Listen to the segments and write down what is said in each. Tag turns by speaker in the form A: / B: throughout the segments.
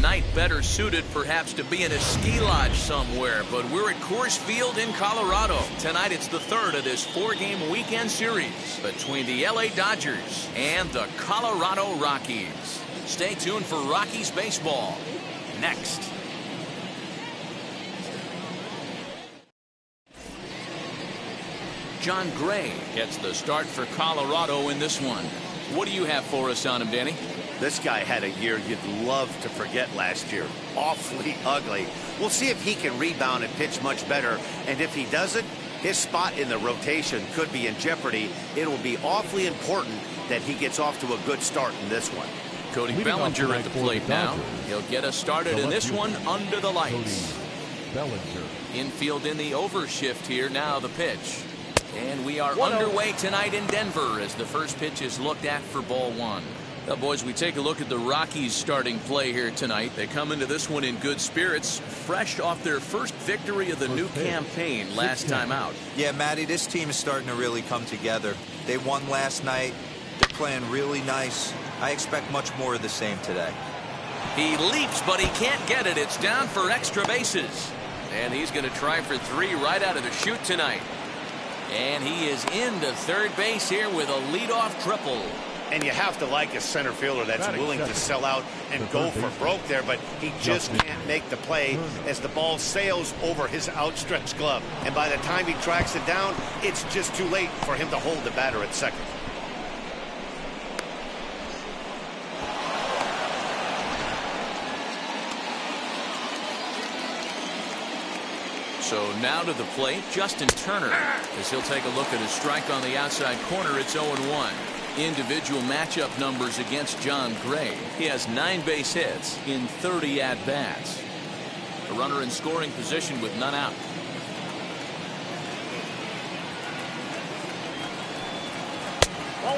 A: night better suited perhaps to be in a ski lodge somewhere, but we're at Coors Field in Colorado. Tonight it's the third of this 4-game weekend series between the LA Dodgers and the Colorado Rockies. Stay tuned for Rockies baseball next. John Gray gets the start for Colorado in this one. What do you have for us on him, Danny?
B: This guy had a year you'd love to forget last year. Awfully ugly. We'll see if he can rebound and pitch much better. And if he doesn't, his spot in the rotation could be in jeopardy. It'll be awfully important that he gets off to a good start in this one.
A: Cody Bellinger at the plate now. He'll get us started in this one under the lights. Infield in the overshift here. Now the pitch. And we are underway tonight in Denver as the first pitch is looked at for ball one. Well, boys, we take a look at the Rockies starting play here tonight. They come into this one in good spirits, fresh off their first victory of the new campaign last time out.
C: Yeah, Matty, this team is starting to really come together. They won last night. They're playing really nice. I expect much more of the same today.
A: He leaps, but he can't get it. It's down for extra bases. And he's going to try for 3 right out of the chute tonight. And he is into third base here with a leadoff triple.
B: And you have to like a center fielder that's willing to sell out and go for broke there, but he just can't make the play as the ball sails over his outstretched glove. And by the time he tracks it down, it's just too late for him to hold the batter at second.
A: So now to the plate, Justin Turner, as he'll take a look at a strike on the outside corner. It's 0-1. Individual matchup numbers against John Gray. He has 9 base hits in 30 at-bats. A runner in scoring position with none out.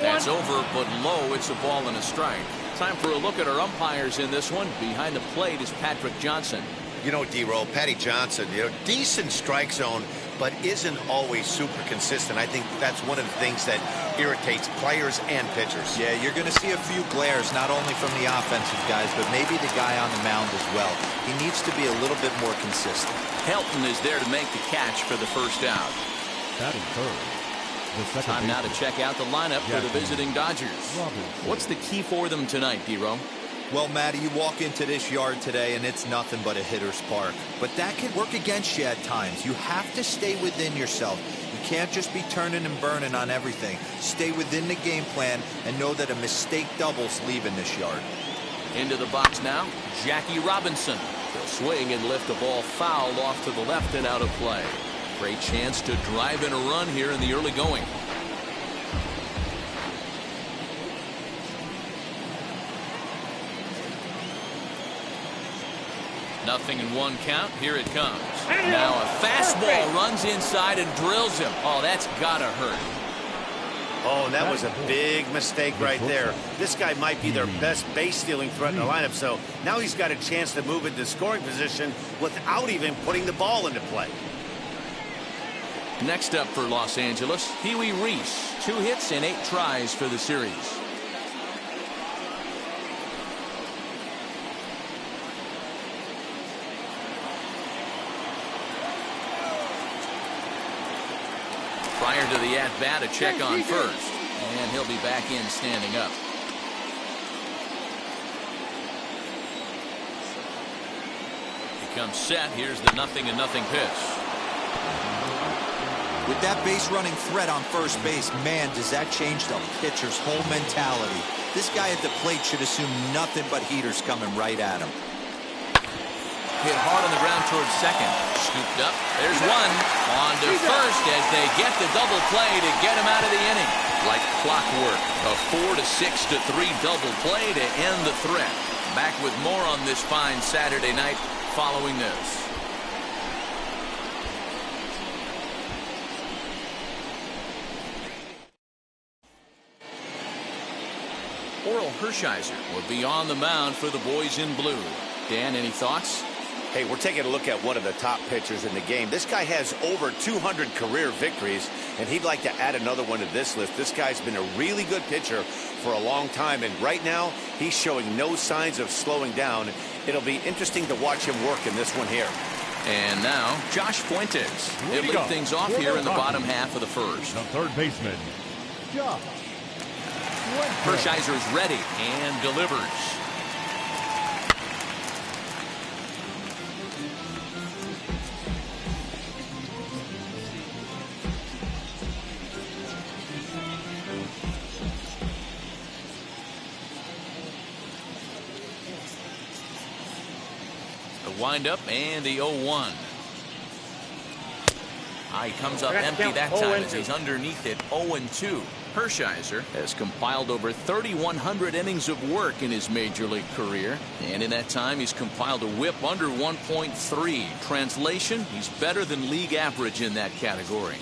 A: That's over, but low. It's a ball and a strike. Time for a look at our umpires in this one. Behind the plate is Patrick Johnson.
B: You know, D-Roll, Patty Johnson, decent strike zone, but isn't always super consistent. I think that's one of the things that irritates players and pitchers.
C: Yeah, you're going to see a few glares, not only from the offensive guys, but maybe the guy on the mound as well. He needs to be a little bit more consistent.
A: Helton is there to make the catch for the first out. Time now to check out the lineup for the visiting Dodgers. What's the key for them tonight, D-Roll?
C: Well, Matty, you walk into this yard today and it's nothing but a hitter's park. But that can work against you at times. You have to stay within yourself. You can't just be turning and burning on everything. Stay within the game plan and know that a mistake doubles leaving this yard.
A: Into the box now, Jackie Robinson. He'll swing and lift the ball foul off to the left and out of play. Great chance to drive in a run here in the early going. Nothing in 1 count. Here it comes. Now a fastball runs inside and drills him. Oh, that's gotta hurt.
B: Oh, that was a big mistake right there. This guy might be their best base stealing threat in the lineup, so now he's got a chance to move into scoring position without even putting the ball into play.
A: Next up for Los Angeles, Huey Reese. 2 hits and 8 tries for the series. Prior to the at-bat, a check on first. And he'll be back in standing up. He comes set. Here's the 0-0 pitch.
C: With that base running threat on first base, man, does that change the pitcher's whole mentality. This guy at the plate should assume nothing but heaters coming right at him.
A: Hit hard on the ground towards second. Scooped up. There's one. On to first as they get the double play to get him out of the inning. Like clockwork. A 4-6-3 double play to end the threat. Back with more on this fine Saturday night following this. Oral Hershiser will be on the mound for the boys in blue. Dan, any thoughts?
B: Hey, we're taking a look at one of the top pitchers in the game. This guy has over 200 career victories, and he'd like to add another one to this list. This guy's been a really good pitcher for a long time, and right now he's showing no signs of slowing down. It'll be interesting to watch him work in this one here.
A: And now, Josh Fuentes. He'll lead things off here in the bottom half of the first.
D: The third baseman, Josh Fuentes.
A: Hershiser is ready and delivers. Wind-up and the 0-1. He comes up empty that time as he's underneath it 0-2. Hershiser has compiled over 3,100 innings of work in his major league career, and in that time he's compiled a whip under 1.3. Translation, he's better than league average in that category.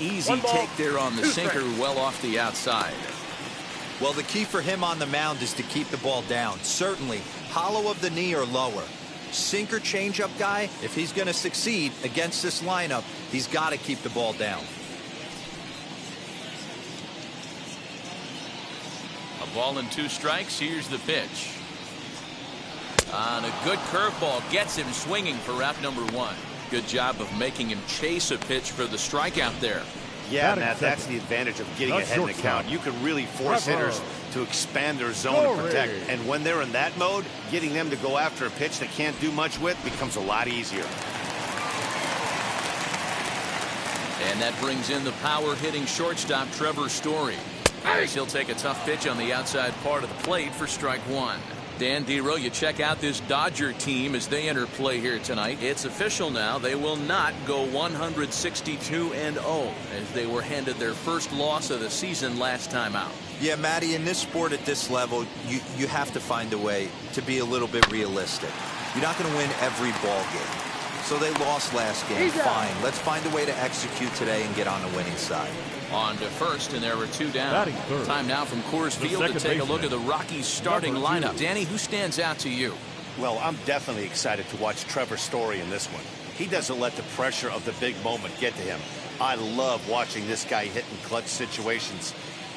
A: Easy take there on the sinker, well off the outside.
C: Well, the key for him on the mound is to keep the ball down. Certainly, hollow of the knee or lower. Sinker changeup guy, if he's going to succeed against this lineup, he's got to keep the ball down.
A: A ball and 2 strikes. Here's the pitch. On a good curveball, gets him swinging for route number 1. Good job of making him chase a pitch for the strikeout there.
B: Yeah, Matt, that's the advantage of getting ahead in the count. You can really force hitters to expand their zone to protect. And when they're in that mode, getting them to go after a pitch they can't do much with becomes a lot easier.
A: And that brings in the power-hitting shortstop Trevor Story. As he'll take a tough pitch on the outside part of the plate for strike 1. Dan Dero, you check out this Dodger team as they enter play here tonight. It's official now. They will not go 162-0 as they were handed their first loss of the season last time out.
C: Yeah, Matty, in this sport at this level, you have to find a way to be a little bit realistic. You're not going to win every ball game. So they lost last game. Fine. Let's find a way to execute today and get on the winning side.
A: On to first, and there were 2 down. Time now from Coors Field to take a look at the Rockies starting lineup. Danny, who stands out to you?
B: Well, I'm definitely excited to watch Trevor Story in this one. He doesn't let the pressure of the big moment get to him. I love watching this guy hit in clutch situations.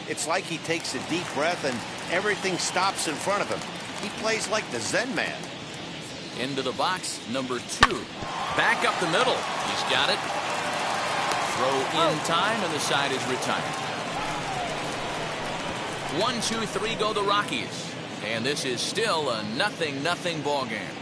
B: It's like he takes a deep breath and everything stops in front of him. He plays like the Zen man.
A: Into the box, number 2. Back up the middle. He's got it. Throw in time, and the side is retired. 1, 2, 3 go the Rockies. And this is still a 0-0 ball game.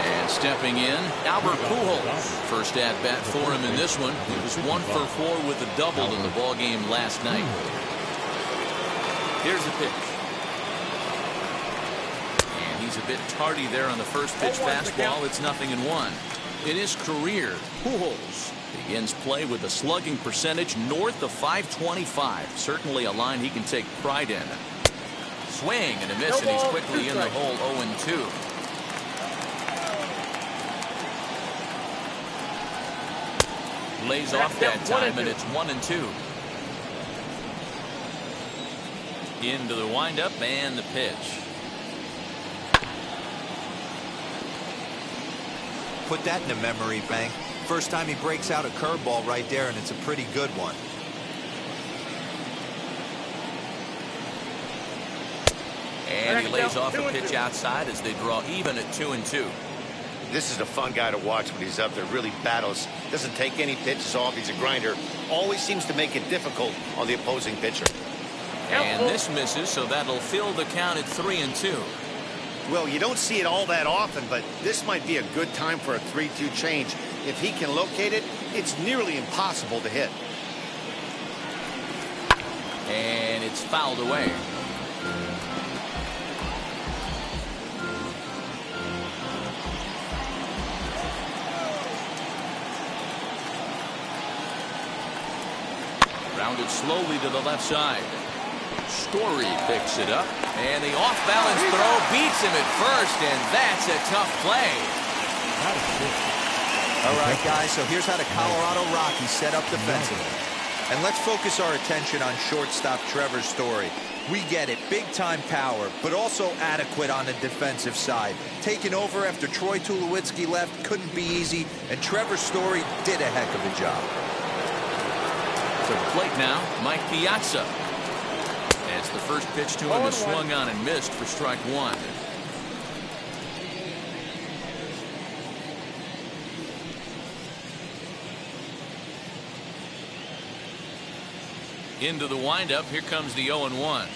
A: And stepping in, Albert Pujols. First at bat for him in this one. He was 1 for 4 with a double in the ball game last night. Here's the pitch. He's a bit tardy there on the first pitch fastball. It's 0-1. In his career, Pujols begins play with a slugging percentage north of .525. Certainly a line he can take pride in. Swing and a miss, and he's quickly in the hole 0-2. Lays off that time, and it's 1-2. Into the windup and the pitch.
C: Put that in the memory bank. First time he breaks out a curveball right there, and it's a pretty good one.
A: And he lays off a pitch outside as they draw even at 2-2.
B: This is a fun guy to watch when he's up there. Really battles. Doesn't take any pitches off. He's a grinder. Always seems to make it difficult on the opposing pitcher.
A: And this misses, so that'll fill the count at 3-2.
B: Well, you don't see it all that often, but this might be a good time for a 3-2 change. If he can locate it, it's nearly impossible to hit.
A: And it's fouled away. Rounded slowly to the left side. Story picks it up, and the off-balance throw beats him at first, and that's a tough play.
C: All right, guys, so here's how the Colorado Rockies set up defensively. And let's focus our attention on shortstop Trevor Story. We get it, big-time power, but also adequate on the defensive side. Taking over after Troy Tulowitzki left couldn't be easy, and Trevor Story did a heck of a job.
A: To the plate now, Mike Piazza. As the first pitch to him is swung on and missed for strike one. Into the windup, here comes the 0-1.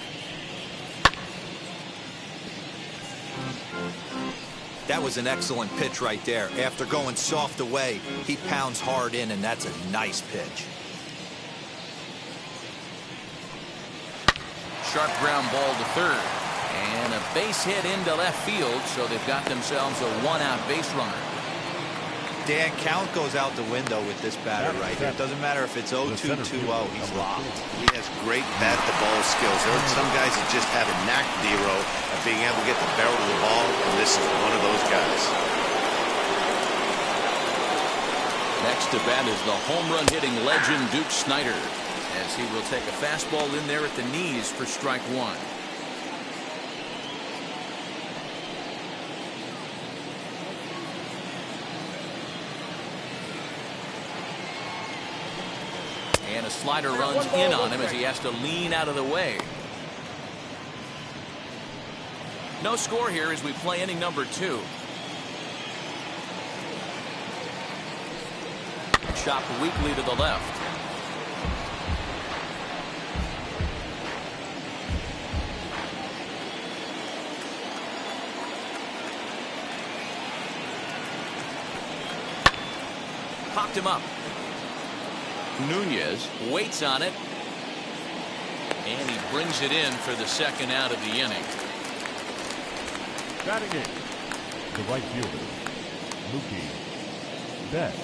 C: That was an excellent pitch right there. After going soft away, he pounds hard in, and that's a nice pitch.
A: Sharp ground ball to third. And a base hit into left field, so they've got themselves a one-out base runner.
C: Dan, count goes out the window with this batter right here. It doesn't matter if it's 0-2, 2-0, he's locked.
B: He has great bat-to-ball skills. There are some guys that just have a knack, Dero, of being able to get the barrel of the ball, and this is one of those guys.
A: Next to bat is the home run hitting legend Duke Snyder, as he will take a fastball in there at the knees for strike one. And a slider runs in on him as he has to lean out of the way. No score here as we play inning number 2. Chopped weakly to the left. Popped him up. Nunez waits on it, and he brings it in for the second out of the inning.
D: Batting in, the right fielder, Mookie Betts.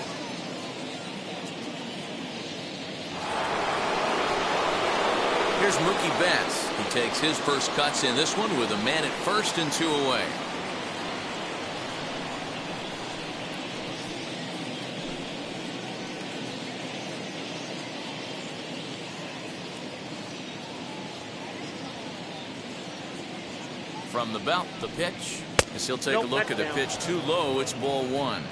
A: Here's Mookie Betts. He takes his first cuts in this one with a man at first and 2 away. From the belt, the pitch. As he'll take a look at a pitch too low, it's ball 1.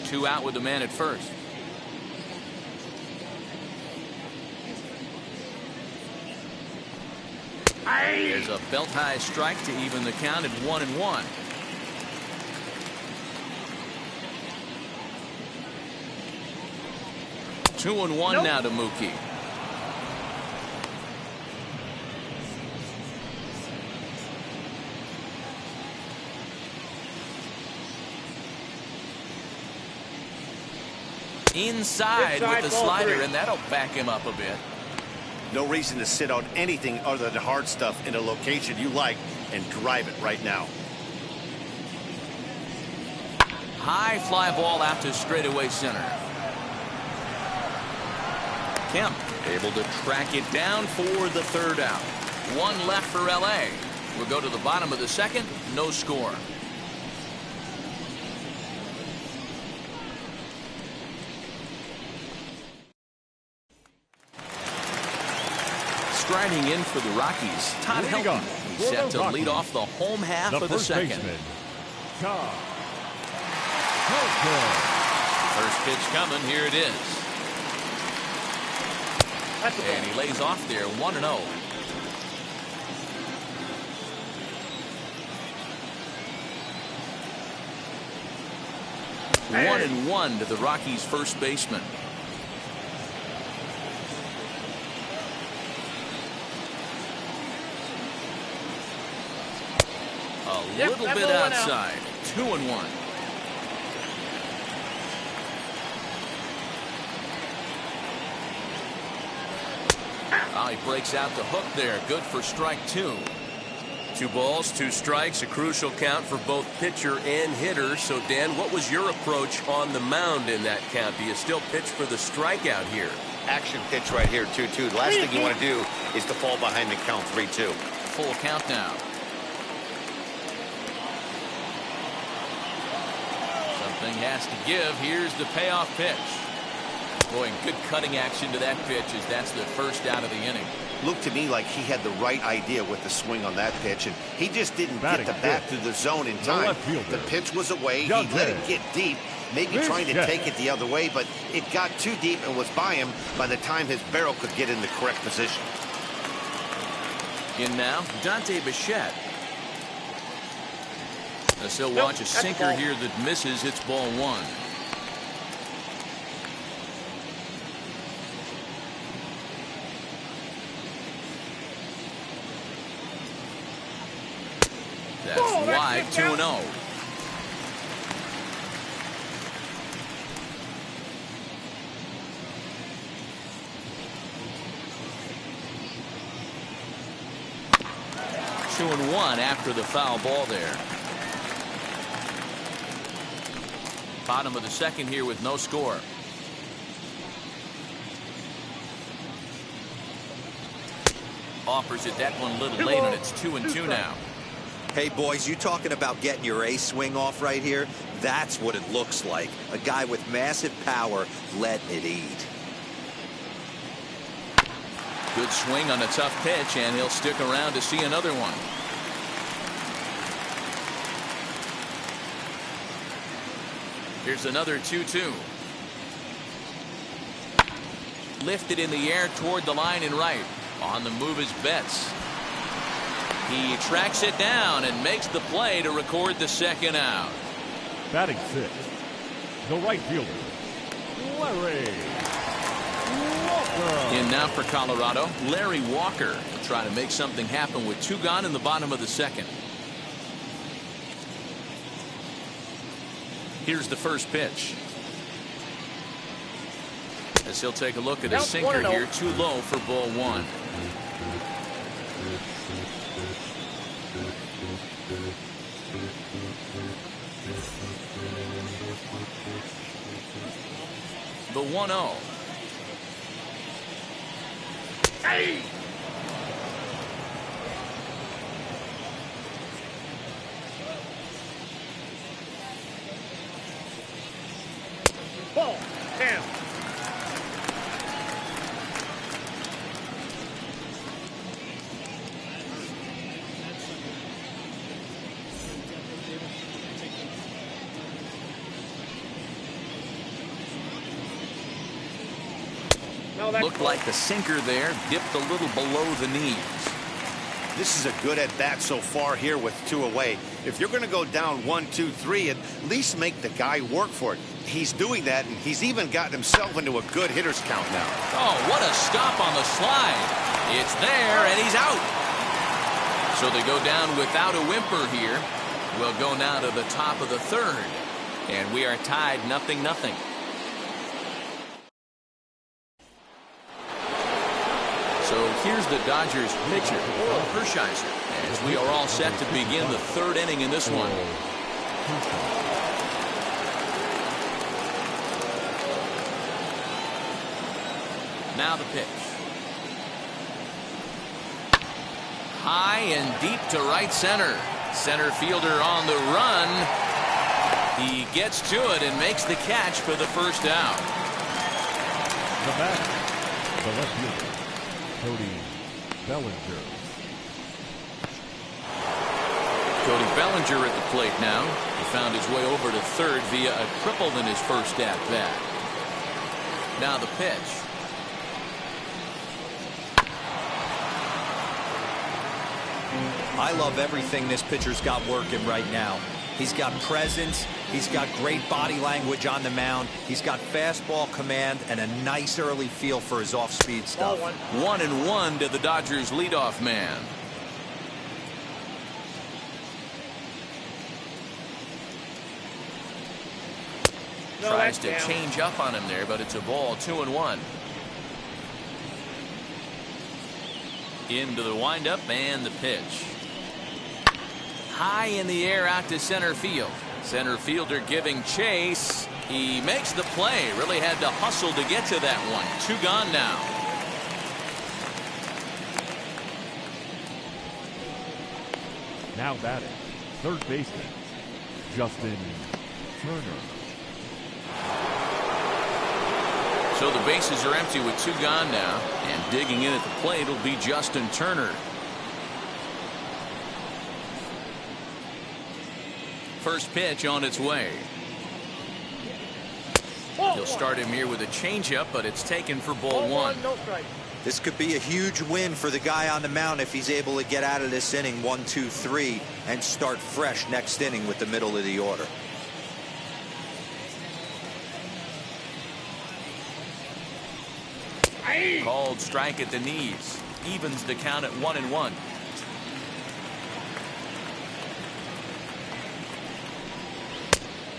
A: Two out with the man at first. There's a belt high strike to even the count at 1-1. Two and one now to Mookie. Inside with the slider, and that'll back him up a bit.
B: No reason to sit on anything other than hard stuff in a location you like and drive it right now.
A: High fly ball out to straightaway center. Kemp able to track it down for the third out. One left for LA. We'll go to the bottom of the second. No score. Striding in for the Rockies, Todd Helton. He's set to lead off the home half of the second. First pitch coming. Here it is. And he lays off there 1-0. Hey. 1-1 to the Rockies' first baseman. A little bit outside. 2-1. Oh, he breaks out the hook there. Good for strike 2. 2 balls, 2 strikes, a crucial count for both pitcher and hitter. So, Dan, what was your approach on the mound in that count? Do you still pitch for the strikeout here?
B: Action pitch right here, 2-2. The last thing you want to do is to fall behind the count 3-2.
A: Full count now. Something has to give. Here's the payoff pitch. Boy, good cutting action to that pitch as that's the first out of the inning.
B: Looked to me like he had the right idea with the swing on that pitch, and he just didn't get the bat through the zone in time. The pitch was away. He let it get deep, maybe trying to take it the other way, but it got too deep and was by him by the time his barrel could get in the correct position.
A: In now, Dante Bechet. As he'll watch a sinker here that misses. It's ball 1. That's wide, 2-0. Two and 1 after the foul ball there. Bottom of the second here with no score. Offers it that one a little late, and it's 2-2 now.
C: Hey, boys, you talking about getting your ace swing off right here? That's what it looks like. A guy with massive power letting it eat.
A: Good swing on a tough pitch, and he'll stick around to see another one. Here's another 2-2. Lifted in the air toward the line and right. On the move is Betts. He tracks it down and makes the play to record the second out.
D: Batting 6, the right fielder, Larry Walker.
A: In now for Colorado, Larry Walker will try to make something happen with 2 gone in the bottom of the second. Here's the first pitch. As he'll take a look at his sinker here, too low for ball 1. The 1-0.
E: Hey! Ball 10.
A: Looked like the sinker there dipped a little below the knees.
B: This is a good at bat so far here with 2 away. If you're going to go down 1, 2, 3, at least make the guy work for it. He's doing that, and he's even gotten himself into a good hitter's count now.
A: Oh, what a stop on the slide. It's there, and he's out. So they go down without a whimper here. We'll go now to the top of the 3rd, and we are tied 0-0. So here's the Dodgers pitcher, Hershiser, as we are all set to begin the 3rd inning in this one. Now the pitch. High and deep to right center. Center fielder on the run. He gets to it and makes the catch for the first out.
D: The batter, the left fielder, Cody Bellinger.
A: Cody Bellinger at the plate now. He found his way over to 3rd via a triple in his first at bat. Now the pitch.
C: I love everything this pitcher's got working right now. He's got presence. He's got great body language on the mound. He's got fastball command and a nice early feel for his off-speed stuff.
A: 1-1 to the Dodgers leadoff man. Tries to change up on him there, but it's a ball. 2-1. Into the windup and the pitch. high in the air out to center field. Center fielder giving chase. He makes the play. Really had to hustle to get to that one. 2 gone now.
D: Now batting, third baseman, Justin Turner.
A: So the bases are empty with 2 gone now. And digging in at the plate will be Justin Turner. First pitch on its way. He'll start him here with a changeup, but it's taken for ball 1.
E: No strike.
C: This could be a huge win for the guy on the mound if he's able to get out of this inning 1, 2, 3 and start fresh next inning with the middle of the order.
A: Called strike at the knees. Evens the count at 1-1.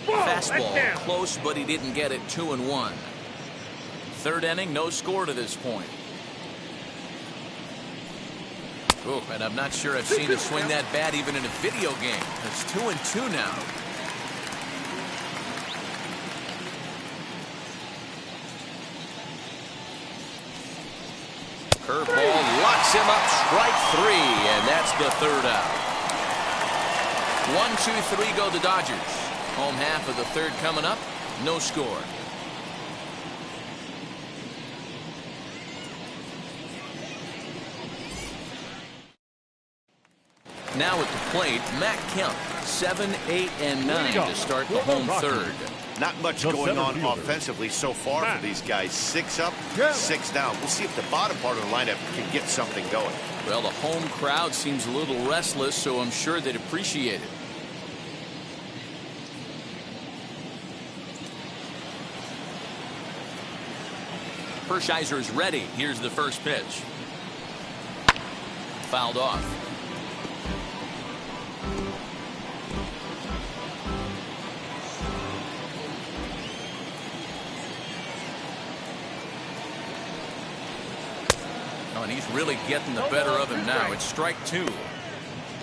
A: Fastball close, but he didn't get it. 2-1. Third inning, no score to this point. Oh, and I'm not sure I've seen him swing that bat even in a video game. It's 2-2 now. Curveball locks him up. Strike 3, and that's the third out. 1, 2, 3 go the Dodgers. Home half of the third coming up. No score. Now at the plate, Matt Kemp. 7, 8, and 9 to start the home third.
B: Not much going on offensively so far for these guys. 6 up, 6 down. We'll see if the bottom part of the lineup can get something going.
A: Well, the home crowd seems a little restless, so I'm sure they'd appreciate it. Hershiser's ready. Here's the first pitch. Fouled off. Oh, and he's really getting the better of him now. It's strike 2.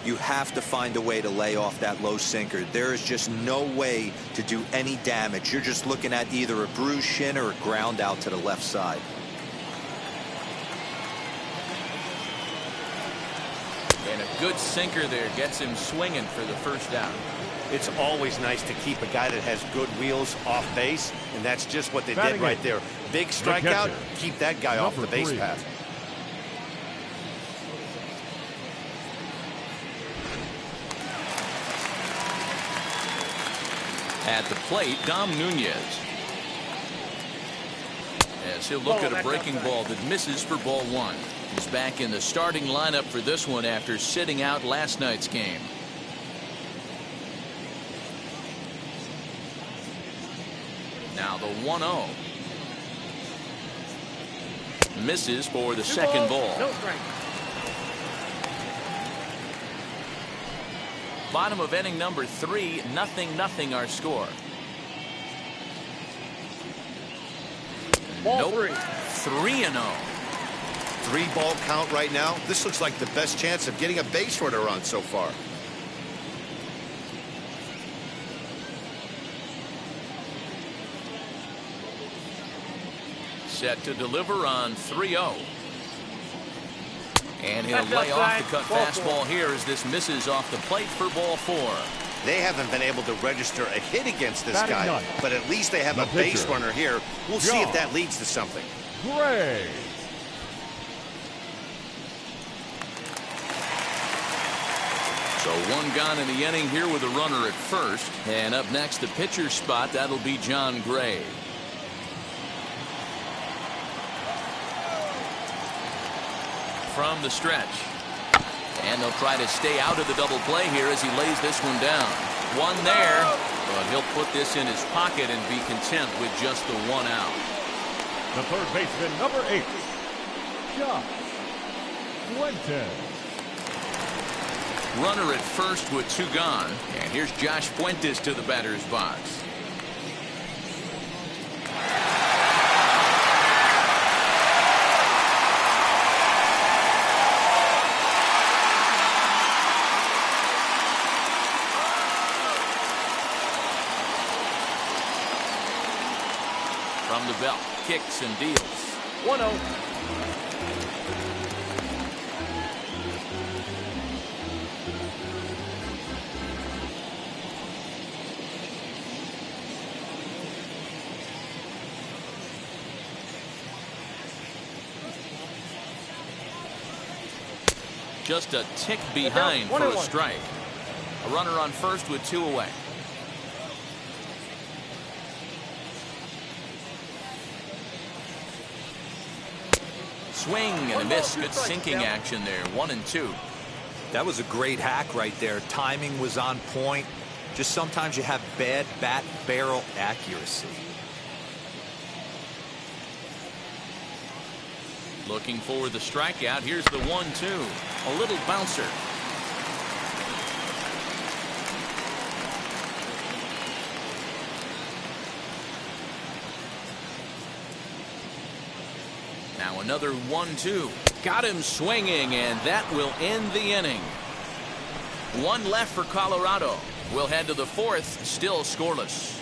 C: You have to find a way to lay off that low sinker. There is just no way to do any damage. You're just looking at either a bruised shin or a ground out to the left side.
A: And a good sinker there gets him swinging for the first out.
B: It's always nice to keep a guy that has good wheels off base, and that's just what they did right there. Big strikeout, keep that guy off the base path.
A: At the plate, Dom Nunez. As he'll look at a breaking ball that misses for ball 1. He's back in the starting lineup for this one after sitting out last night's game. Now the 1-0. Misses for the second ball.
E: No strike.
A: Bottom of inning number 3, 0-0 our score.
E: Ball
A: Nope.
E: 3.
A: 3-0.
B: 3-ball count right now. This looks like the best chance of getting a base runner on so far.
A: Set to deliver on 3-0. And he'll lay off the cut fastball here as this misses off the plate for ball 4.
B: They haven't been able to register a hit against this guy, but at least they have a base runner here. We'll see if that leads to something.
D: Gray.
A: So 1 gone in the inning here with a runner at first. And up next, the pitcher spot, that'll be John Gray. From the stretch. And they'll try to stay out of the double play here as he lays this one down. 1 there, but he'll put this in his pocket and be content with just the 1 out.
D: The third baseman, number 8, Josh Fuentes.
A: Runner at first with 2 gone. And here's Josh Fuentes to the batter's box. kicks and deals.
E: 1-0.
A: Just a tick behind for a strike. A runner on first with 2 away. Swing and a miss. Good sinking action there. 1-2.
C: That was a great hack right there. Timing was on point. Just sometimes you have bad bat barrel accuracy.
A: Looking for the strikeout. Here's the 1-2. A little bouncer. Now another 1-2. Got him swinging, and that will end the inning. 1 left for Colorado. We'll head to the 4th, still scoreless.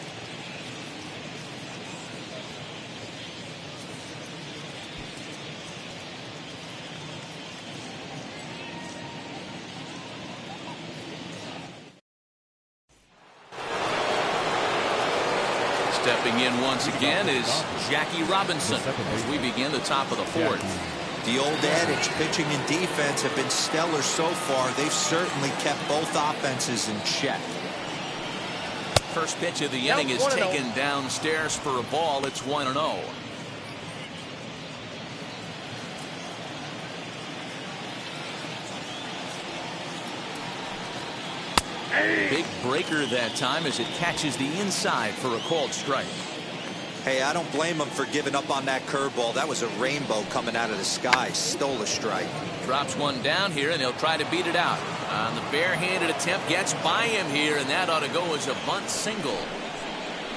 A: Stepping in once again is Jackie Robinson as we begin the top of the 4th.
C: The old adage, pitching and defense have been stellar so far. They've certainly kept both offenses in check.
A: First pitch of the inning is taken downstairs for a ball. It's 1-0. Big breaker that time as it catches the inside for a called strike.
C: Hey, I don't blame him for giving up on that curveball. That was a rainbow coming out of the sky. Stole a strike.
A: Drops one down here, and they'll try to beat it out. On the barehanded attempt, gets by him here, and that ought to go as a bunt single.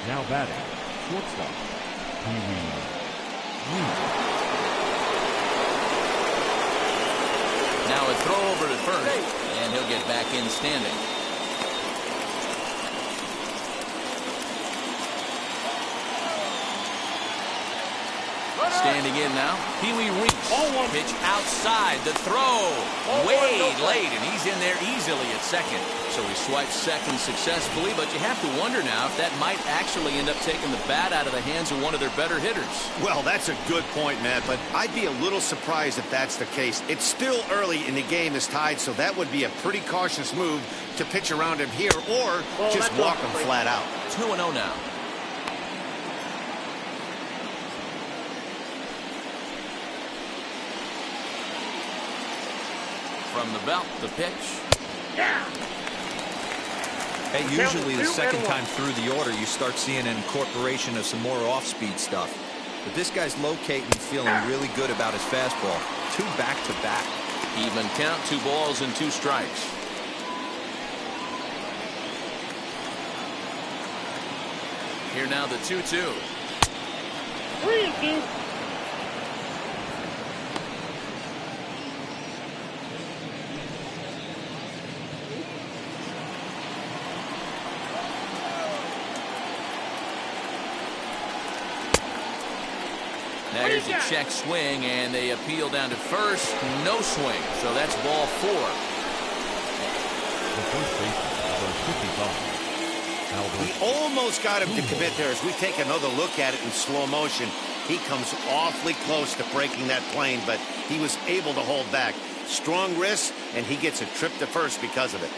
D: Now batting, shortstop,
A: Now a throw over to first, and he'll get back in standing. Standing in now, Pee-wee Reese. Pitch outside, the throw. Way late, and he's in there easily at second. So he swipes second successfully, but you have to wonder now if that might actually end up taking the bat out of the hands of one of their better hitters.
B: Well, that's a good point, Matt, but I'd be a little surprised if that's the case. It's still early in the game is tied, so that would be a pretty cautious move to pitch around him here or just walk him flat out.
A: 2-0 now. From the belt, the pitch.
C: Hey, usually the second time through the order, you start seeing an incorporation of some more off-speed stuff. But this guy's locating, feeling really good about his fastball. 2 back-to-back.
A: Even count, 2 balls and 2 strikes. Here now the 2-2.
E: 3-2.
A: Now here's a check swing, and they appeal down to first. No swing, so that's ball 4.
D: The first baseman, number 55.
B: He almost got him to commit there. As we take another look at it in slow motion, he comes awfully close to breaking that plane, but he was able to hold back. Strong wrist, and he gets a trip to first because of it.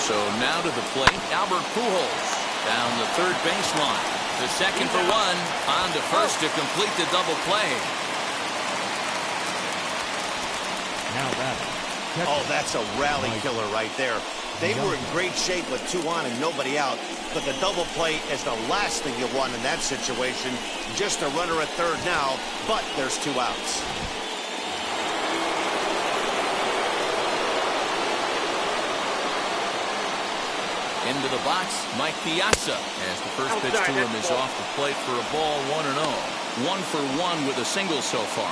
A: So now to the plate, Albert Pujols down the third baseline. The second for 1, on to first to complete the double play.
D: Now batting.
B: Oh, that's a rally killer right there. They were in great shape with 2 on and nobody out, but the double play is the last thing you want in that situation. Just a runner at third now, but there's 2 outs.
A: Into the box, Mike Piazza, as the first pitch to him is off the plate for a ball, 1-0. 1 for 1 with a single so far.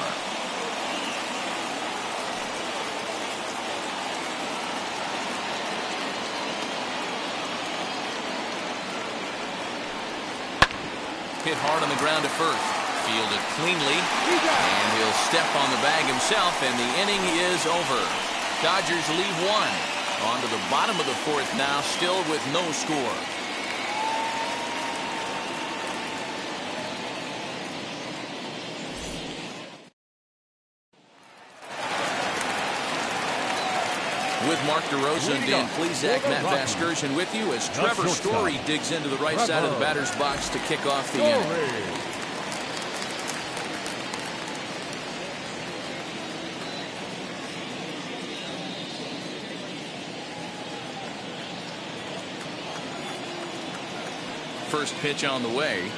A: Hit hard on the ground at first. Fielded cleanly. And he'll step on the bag himself, and the inning is over. Dodgers leave one. On to the bottom of the fourth now, still with no score. With Mark DeRosa and Dan Plesac, Matt Vasgersian with you as Trevor Story digs into the right side of the batter's box to kick off the inning. First pitch on the way.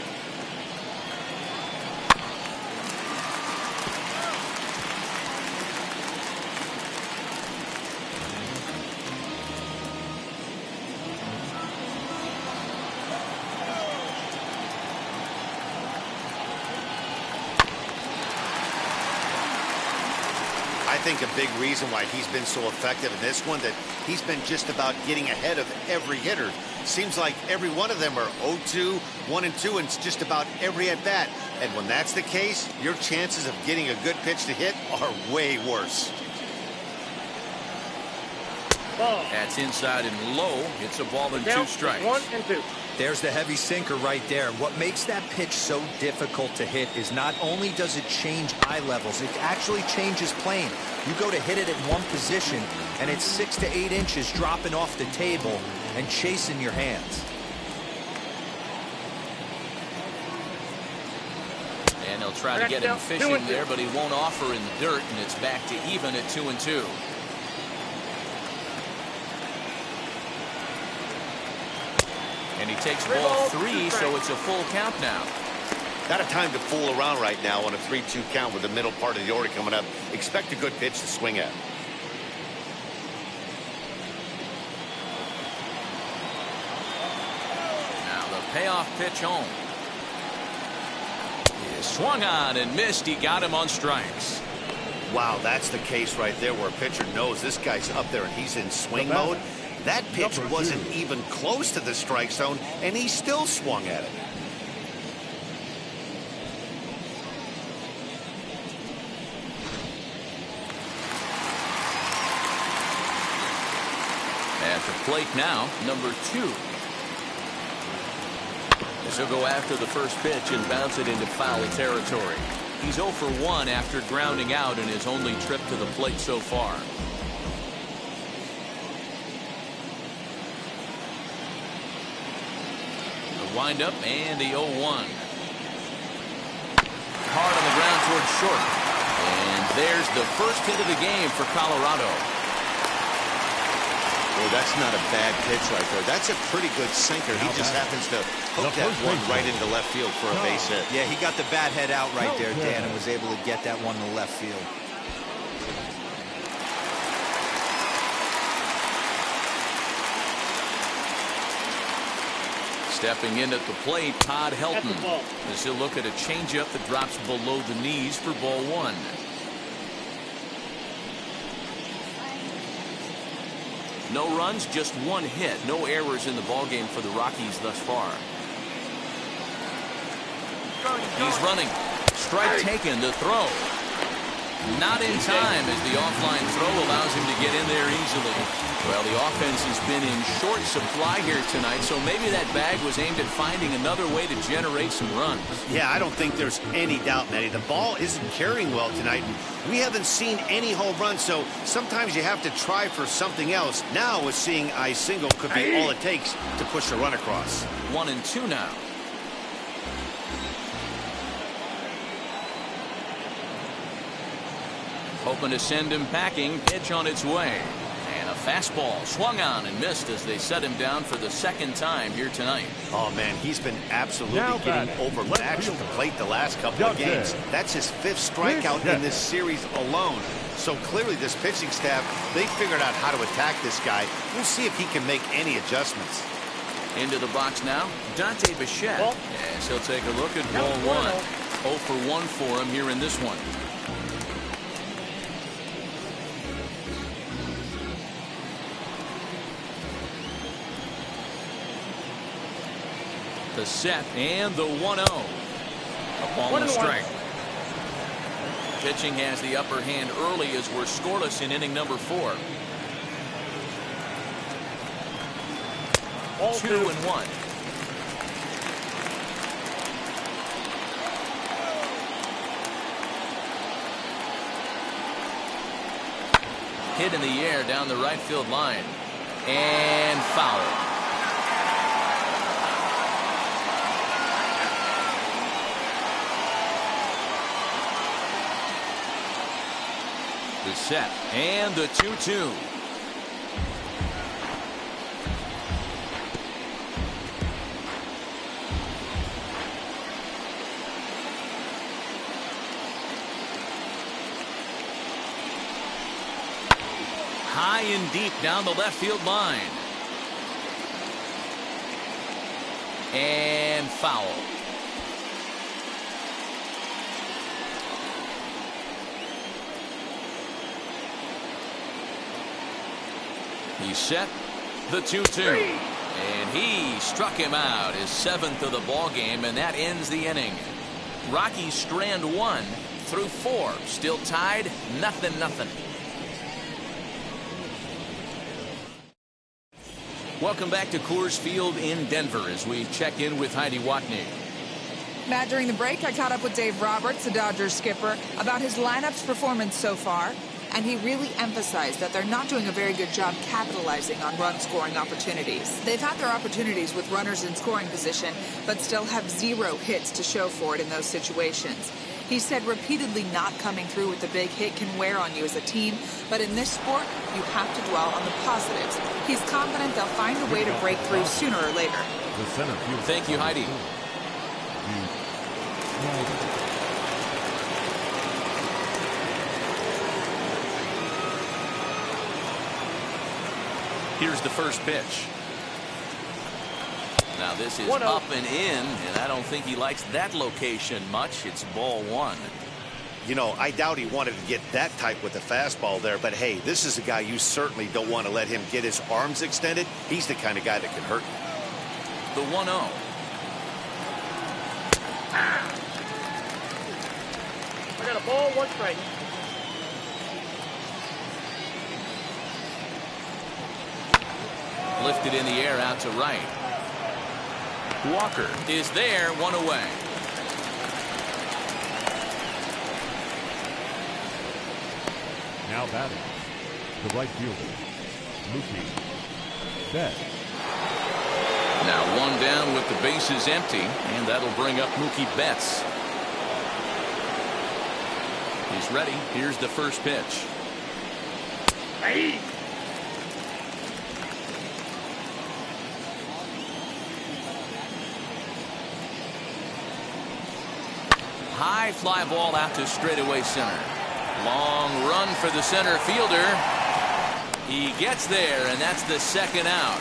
B: I think a big reason why he's been so effective in this one, that he's been just about getting ahead of every hitter. Seems like every one of them are 0-2, 1-2, and it's just about every at bat. And when that's the case, your chances of getting a good pitch to hit are way worse.
A: That's inside and low. It's a ball and 2 strikes.
E: 1-2.
C: There's the heavy sinker right there. What makes that pitch so difficult to hit is not only does it change eye levels, it actually changes plane. You go to hit it at one position, and it's 6 to 8 inches dropping off the table and chasing your hands.
A: And they'll try to get him fishing there, but he won't offer in the dirt, and it's back to even at 2-2. And he takes ball 3, so it's a full count now.
B: Not a time to fool around right now on a 3-2 count with the middle part of the order coming up. Expect a good pitch to swing at.
A: Now the payoff pitch home. He swung on and missed. He got him on strikes.
B: Wow, that's the case right there where a pitcher knows this guy's up there and he's in swing mode. That pitch wasn't even close to the strike zone, and he still swung at it.
A: At the plate now, number 2. This will go after the first pitch and bounce it into foul territory. He's 0 for 1 after grounding out in his only trip to the plate so far. Wind up and the 0-1. Hard on the ground towards short. And there's the first hit of the game for Colorado.
B: Well, that's not a bad pitch right there. That's a pretty good sinker. He just happens to hook that one right into left field for a base hit.
C: Yeah, he got the bat head out right there, Dan, and was able to get that one to left field.
A: Stepping in at the plate, Todd Helton. As he'll look at a changeup that drops below the knees for ball 1. No runs, just 1 hit. No errors in the ballgame for the Rockies thus far. He's running. Strike taken, the throw. Not in time as the offline throw allows him to get in there easily. Well, the offense has been in short supply here tonight, so maybe that bag was aimed at finding another way to generate some runs.
B: Yeah, I don't think there's any doubt, Matty. The ball isn't carrying well tonight, and we haven't seen any home runs, so sometimes you have to try for something else. Now, a seeing eye single could be all it takes to push a run across.
A: 1-2 now. Hoping to send him packing. Pitch on its way. And a fastball swung on and missed as they set him down for the 2nd time here tonight.
B: Oh, man, he's been absolutely getting overmatched at the plate the last couple of games. That's his 5th strikeout in this series alone. So clearly this pitching staff, they figured out how to attack this guy. We'll see if he can make any adjustments.
A: Into the box now, Dante Bechet. Yes, he'll take a look at ball 1. 0 for 1 for him here in this one. The set and the 1-0. A ball and a strike. Pitching has the upper hand early as we're scoreless in inning number 4. 2-1. Hit in the air down the right field line. And foul. The set and the 2-2. High and deep down the left field line. And foul. He's set the 2-2. And he struck him out, his 7th of the ball game, and that ends the inning. Rockies strand 1 through 4. Still tied, 0-0. Welcome back to Coors Field in Denver as we check in with Heidi Watney.
F: Matt, during the break, I caught up with Dave Roberts, the Dodgers skipper, about his lineup's performance so far. And he really emphasized that they're not doing a very good job capitalizing on run-scoring opportunities. They've had their opportunities with runners in scoring position, but still have 0 hits to show for it in those situations. He said repeatedly not coming through with the big hit can wear on you as a team, but in this sport, you have to dwell on the positives. He's confident they'll find a way to break through sooner or later.
A: Thank you, Heidi. Here's the first pitch. Now this is up and in, and I don't think he likes that location much. It's ball 1.
B: You know, I doubt he wanted to get that tight with the fastball there, but hey, this is a guy you certainly don't want to let him get his arms extended. He's the kind of guy that can hurt you.
A: The 1-0.
E: I got a ball, 1 strike.
A: Lifted in the air out to right. Walker is there, 1 away.
D: Now batting, the right fielder, Mookie Betts.
A: Now 1 down with the bases empty, and that'll bring up Mookie Betts. He's ready. Here's the first pitch.
E: Hey.
A: High fly ball out to straightaway center. Long run for the center fielder. He gets there, and that's the 2nd out.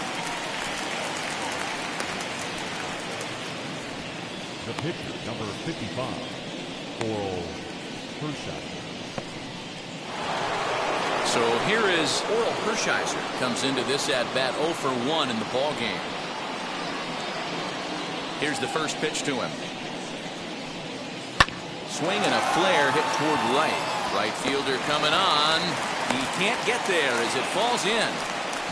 D: The pitcher, number 55, Oral Hershiser.
A: So here is Oral Hershiser. Comes into this at bat 0 for 1 in the ball game. Here's the first pitch to him. Swing and a flare hit toward right. Right fielder coming on. He can't get there as it falls in.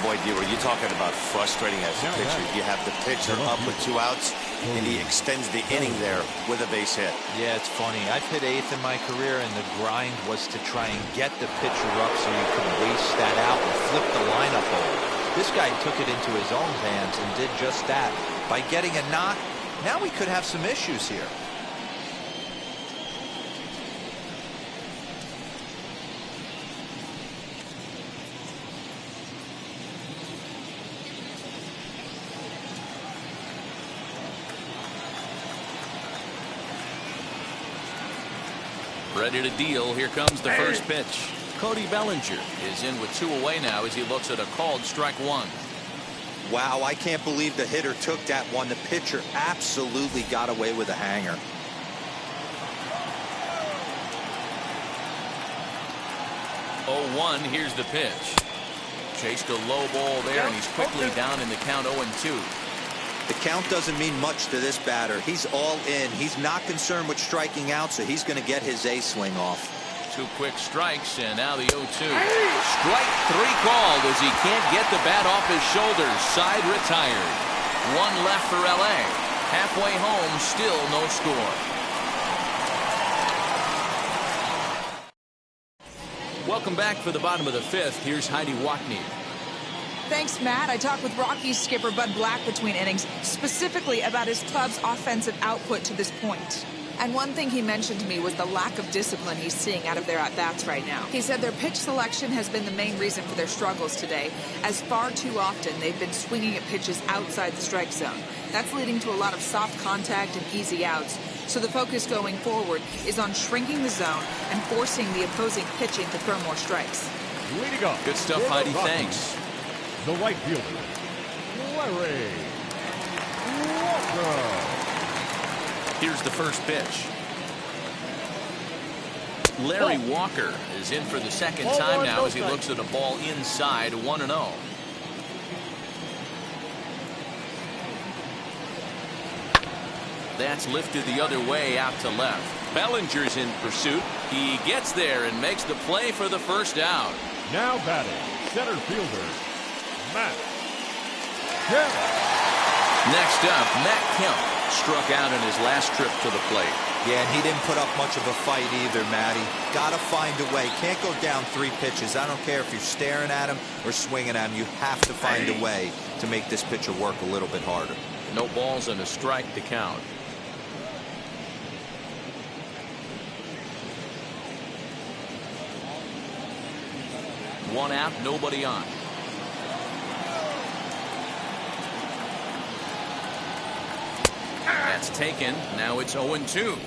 B: Boy, D, were you talking about frustrating as a pitcher? You have the pitcher up with 2 outs, and he extends the inning there with a base hit.
C: Yeah, it's funny. I've hit 8th in my career, and the grind was to try and get the pitcher up so you could waste that out and flip the lineup over. This guy took it into his own hands and did just that. By getting a knock, now we could have some issues here.
A: Ready to deal. Here comes the first pitch. Cody Bellinger is in with 2 away now as he looks at a called strike 1.
C: Wow, I can't believe the hitter took that one. The pitcher absolutely got away with a hanger.
A: Oh, 1. Here's the pitch. Chased a low ball there, and he's quickly down in the count 0-2.
C: The count doesn't mean much to this batter. He's all in. He's not concerned with striking out, so he's going to get his A swing off.
A: 2 quick strikes, and now the 0-2. Strike 3 called as he can't get the bat off his shoulders. Side retired. 1 left for LA. Halfway home, still no score. Welcome back for the bottom of the 5th. Here's Heidi Watney.
F: Thanks, Matt. I talked with Rockies skipper Bud Black between innings, specifically about his club's offensive output to this point. And one thing he mentioned to me was the lack of discipline he's seeing out of their at-bats right now. He said their pitch selection has been the main reason for their struggles today, as far too often they've been swinging at pitches outside the strike zone. That's leading to a lot of soft contact and easy outs. So the focus going forward is on shrinking the zone and forcing the opposing pitching to throw more strikes.
D: Way to go.
A: Good stuff, Heidi. Thanks.
D: The right fielder, Larry Walker.
A: Here's the first pitch. Larry Walker is in for the second time now as he looks at a ball inside 1-0. That's lifted the other way out to left. Bellinger's in pursuit. He gets there and makes the play for the first out.
D: Now batting, center fielder, Matt Kemp.
A: Next up, Matt Kemp struck out in his last trip to the plate.
C: Yeah, and he didn't put up much of a fight either, Matty. Gotta find a way. Can't go down 3 pitches. I don't care if you're staring at him or swinging at him. You have to find a way to make this pitcher work a little bit harder.
A: No balls and a strike to count. One out, nobody on. That's taken. Now it's 0-2.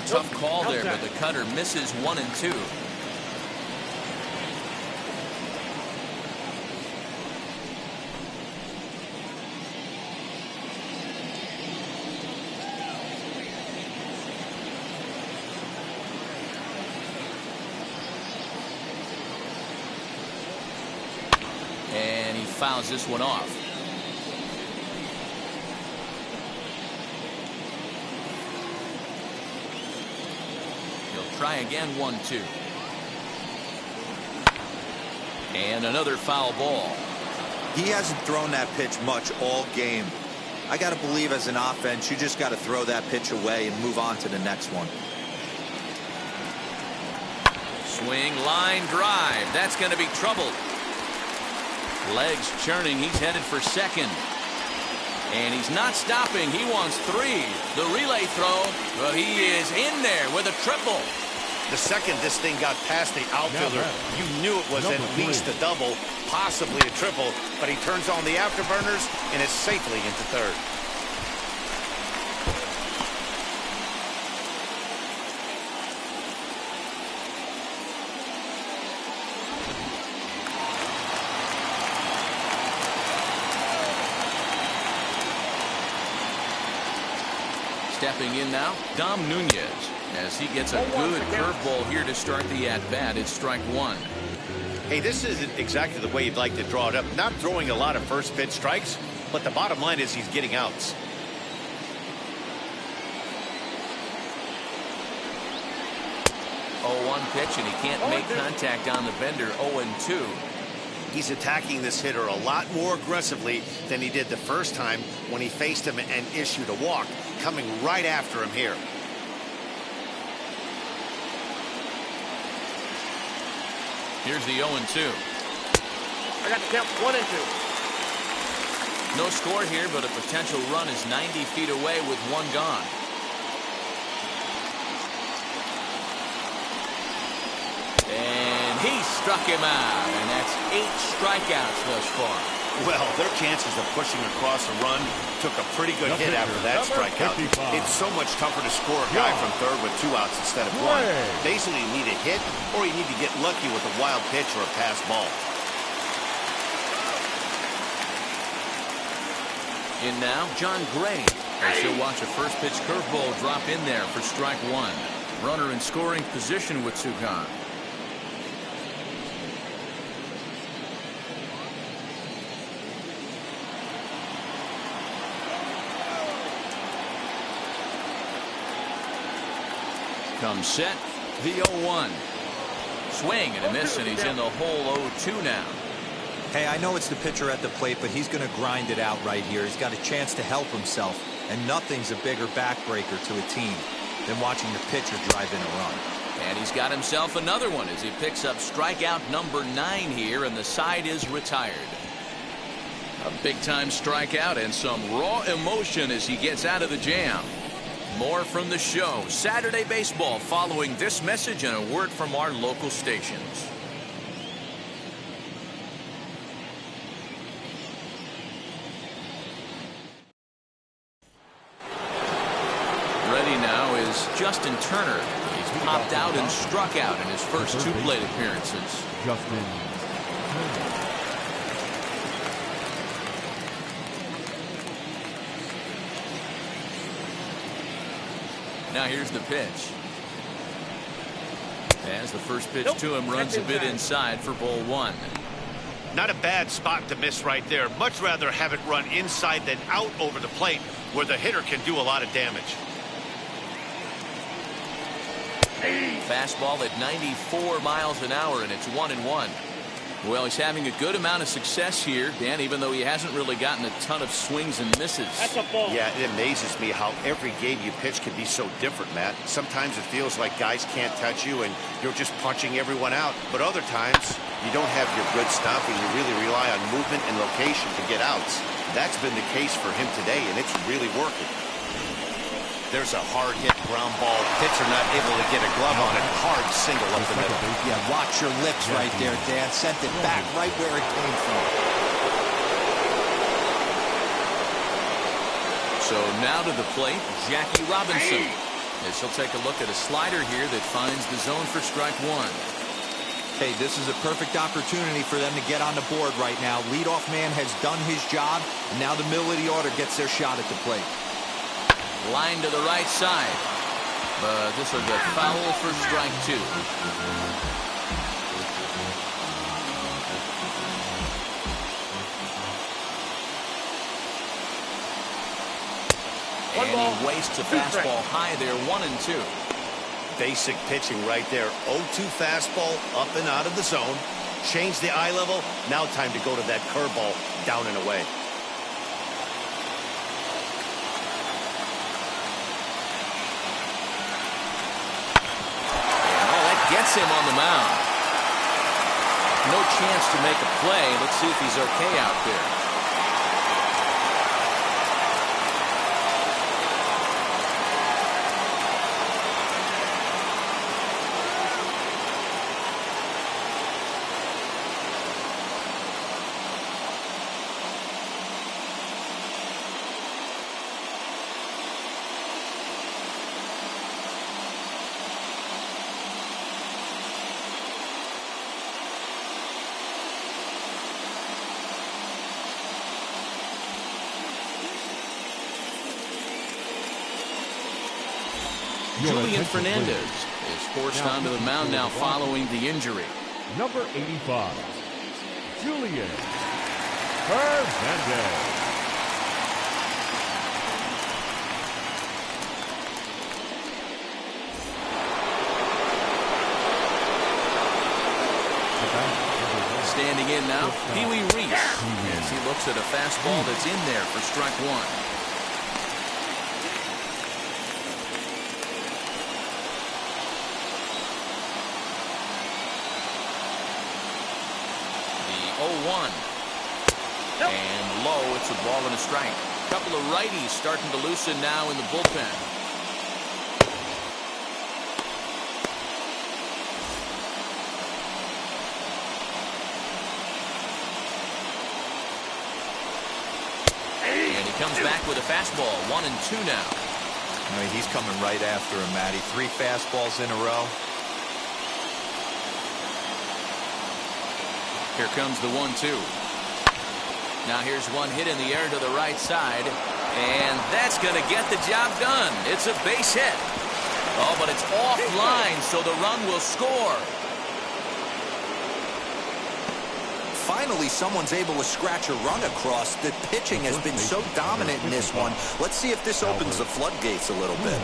A: Tough call there, but the cutter misses 1 and 2. And he fouls this one off. He'll try again, 1-2. And another foul ball.
C: He hasn't thrown that pitch much all game. I got to believe as an offense, you just got to throw that pitch away and move on to the next one.
A: Swing, line drive. That's going to be trouble. Legs churning. He's headed for second. And he's not stopping. He wants 3. The relay throw. But he is in there with a triple.
B: The second this thing got past the outfielder, you knew it was at least a double, possibly a triple. But he turns on the afterburners and is safely into third.
A: Stepping in now, Dom Nunez, as he gets a good curveball here to start the at-bat. It's strike 1.
B: Hey, this isn't exactly the way you'd like to draw it up. Not throwing a lot of first pitch strikes, but the bottom line is he's getting outs.
A: One pitch, and he can't make contact on the bender. 0-2.
B: He's attacking this hitter a lot more aggressively than he did the first time when he faced him and issued a walk. Coming right after him here.
A: Here's the 0-2.
E: I got the count 1 and 2.
A: No score here, but a potential run is 90 feet away with 1 gone. And he struck him out, and that's 8 strikeouts thus far.
B: Well, their chances of pushing across a run took a pretty good hit after that strikeout. It's so much tougher to score a guy from third with 2 outs instead of 1. Basically, you need a hit, or you need to get lucky with a wild pitch or a pass ball.
A: In now, John Gray. As he'll watch a first pitch curveball drop in there for strike 1. Runner in scoring position with 2 gone. comes set. The 0-1. Swing and a miss, and he's in the hole 0-2 now.
C: Hey, I know it's the pitcher at the plate, but he's going to grind it out right here. He's got a chance to help himself, and nothing's a bigger backbreaker to a team than watching the pitcher drive in a run.
A: And he's got himself another one as he picks up strikeout number 9 here, and the side is retired. A big-time strikeout and some raw emotion as he gets out of the jam. More from the show. Saturday Baseball following this message and a word from our local stations. Ready now is Justin Turner. He's popped out and struck out in his first 2 plate appearances.
D: Justin.
A: Now here's the pitch. As the first pitch to him runs a bit inside for ball 1.
B: Not a bad spot to miss right there. Much rather have it run inside than out over the plate where the hitter can do a lot of damage.
A: Fastball at 94 miles an hour, and it's 1-1. Well, he's having a good amount of success here, Dan, even though he hasn't really gotten a ton of swings and misses.
E: That's a ball.
B: Yeah, it amazes me how every game you pitch can be so different, Matt. Sometimes it feels like guys can't touch you and you're just punching everyone out. But other times, you don't have your good stuff and you really rely on movement and location to get outs. That's been the case for him today, and it's really working. There's a hard hit ground ball. Pitcher not able to get a glove on it. Hard single up the middle.
C: Yeah, watch your lips right there, Dan. Sent it back right where it came from.
A: So now to the plate, Jackie Robinson. As he'll take a look at a slider here that finds the zone for strike 1.
C: Hey, this is a perfect opportunity for them to get on the board right now. Leadoff man has done his job, and now the middle of the order gets their shot at the plate.
A: Line to the right side. But this is a foul for strike 2. And he wastes a fastball high there, 1-2.
B: Basic pitching right there. 0-2 fastball up and out of the zone. Change the eye level. Now time to go to that curveball down and away.
A: Gets him on the mound. No chance to make a play. Let's see if he's okay out there. Julian Fernandez is forced onto the mound now following the injury.
D: Number 85, Julian Fernandez.
A: Standing in now, Pee Wee Reese, as he looks at a fastball that's in there for strike 1. And low, it's a ball and a strike. A couple of righties starting to loosen now in the bullpen. And he comes back with a fastball, 1-2 now.
C: I mean, he's coming right after him, Matty. 3 fastballs in a row.
A: Here comes the 1-2. Now here's one hit in the air to the right side, and that's going to get the job done. It's a base hit. Oh, but it's offline, so the run will score.
C: Finally, someone's able to scratch a run across. The pitching has been so dominant in this one. Let's see if this opens the floodgates a little bit.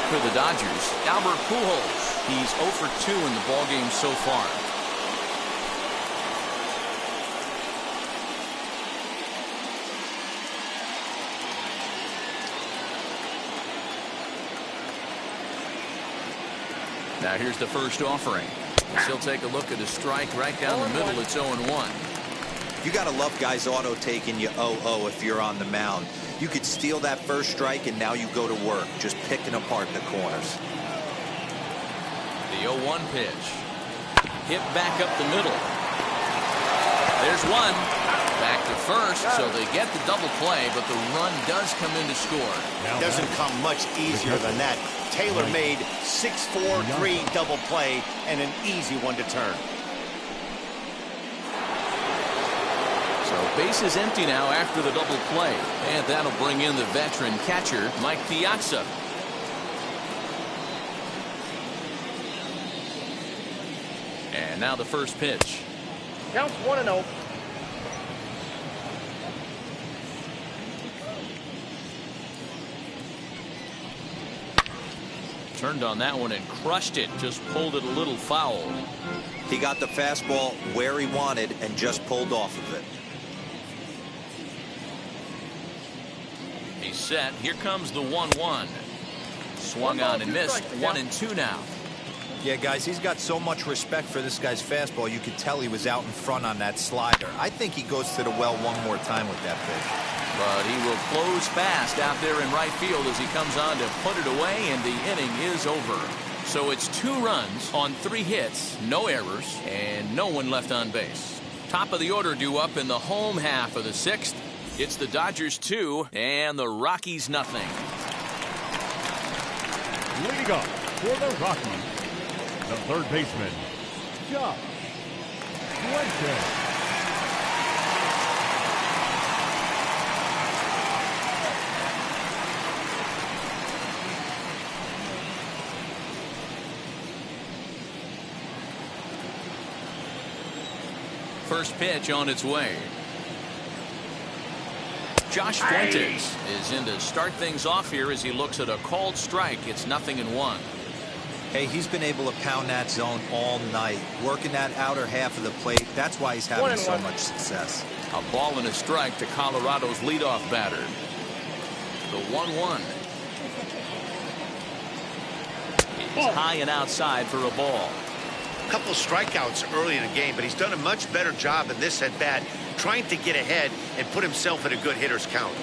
A: for the Dodgers, Albert Pujols. He's 0 for 2 in the ballgame so far. Now here's the first offering. He'll take a look at a strike right down the middle. It's 0-1.
C: You got to love guys auto taking you 0-0 if you're on the mound. You could steal that first strike and now you go to work just picking apart the corners.
A: The 0-1 pitch. Hit back up the middle. There's one. Back to first, so they get the double play, but the run does come in to score.
B: Doesn't come much easier than that. Taylor made 6-4-3 double play and an easy one to turn.
A: So base is empty now after the double play, and that'll bring in the veteran catcher, Mike Piazza. And now the first pitch.
E: Counts 1-0.
A: Turned on that one and crushed it. Just pulled it a little foul.
C: He got the fastball where he wanted and just pulled off of it.
A: He's set. Here comes the 1-1. Swung on and missed. 1-2 now.
C: Yeah, guys, he's got so much respect for this guy's fastball. You could tell he was out in front on that slider. I think he goes to the well one more time with that pitch.
A: But he will close fast out there in right field as he comes on to put it away, and the inning is over. So it's 2 runs on 3 hits, no errors, and no one left on base. Top of the order due up in the home half of the 6th. It's the Dodgers 2 and the Rockies nothing.
D: Leading up for the Rockies, the third baseman, Fuentes.
A: First pitch on its way. Josh Fuentes is in to start things off here as he looks at a called strike. It's 0-1.
C: Hey, he's been able to pound that zone all night, working that outer half of the plate. That's why he's having so much success.
A: A ball and a strike to Colorado's leadoff batter. The 1-1. He's high and outside for a ball.
B: A couple strikeouts early in the game, but he's done a much better job in this at bat, trying to get ahead and put himself in a good hitter's count.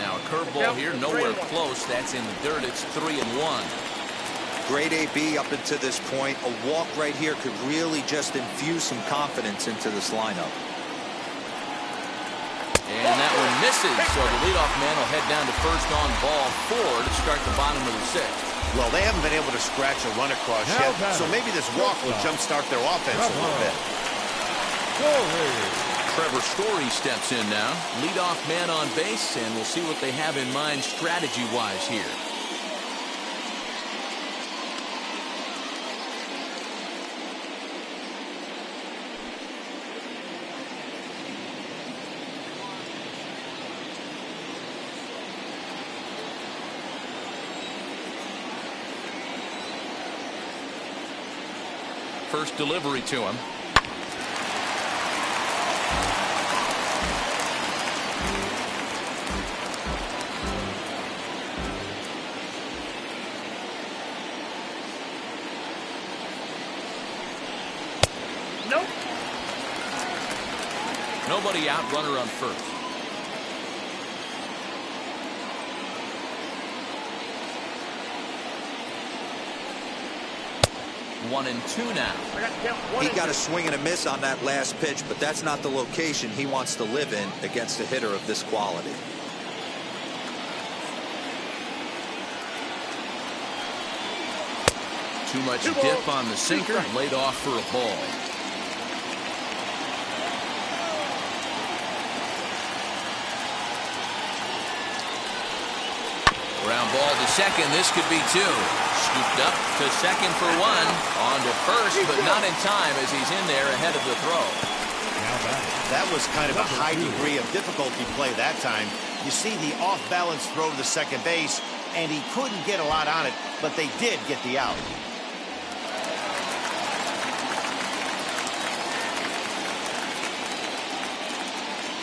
A: Now a curveball here, nowhere close. That's in the dirt. It's 3-1.
C: Great AB up until this point. A walk right here could really just infuse some confidence into this lineup.
A: And that one misses, so the leadoff man will head down to first on ball 4 to start the bottom of the 6th.
B: Well, they haven't been able to scratch a run across yet, so maybe this walk will jumpstart their offense a little bit.
A: Trevor Story steps in now. Leadoff man on base, and we'll see what they have in mind strategy-wise here. First delivery to him.
E: Nope.
A: Nobody out, runner on first. One and two now.
C: He got a swing and a miss on that last pitch, but that's not the location he wants to live in against a hitter of this quality.
A: Too much dip on the sinker, laid off for a ball. Ground ball to second. This could be 2. Scooped up to second for 1. On to first, but not in time as he's in there ahead of the throw.
B: That was kind of a high degree of difficulty play that time. You see the off-balance throw to the second base, and he couldn't get a lot on it, but they did get the out.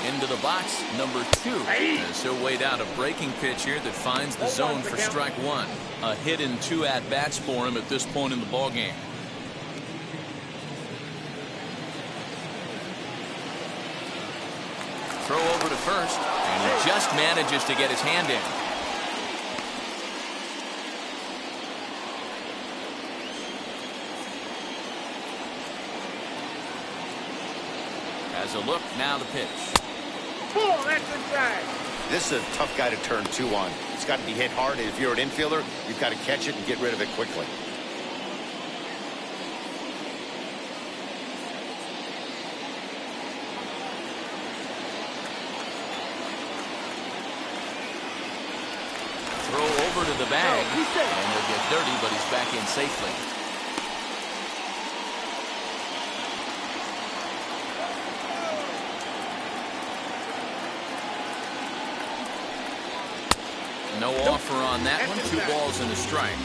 A: Into the box, number 2. As he'll wait out a breaking pitch here that finds the zone for strike 1. A hit in 2 at-bats for him at this point in the ballgame. Throw over to first, and he just manages to get his hand in. As a look, now the pitch.
E: Oh, that's inside.
B: This is a tough guy to turn 2 on. It's got to be hit hard, and if you're an infielder, you've got to catch it and get rid of it quickly.
A: Throw over to the bag, and he'll get dirty, but he's back in safely. No offer on that one. 2 balls and a strike.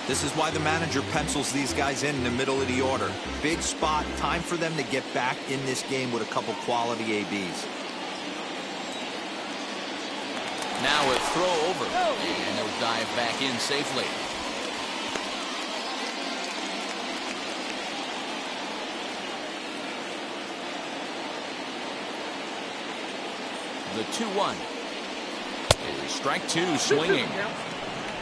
C: This is why the manager pencils these guys in the middle of the order. Big spot. Time for them to get back in this game with a couple quality ABs.
A: Now a throw over, and he'll dive back in safely. The 2-1. Strike 2, swinging.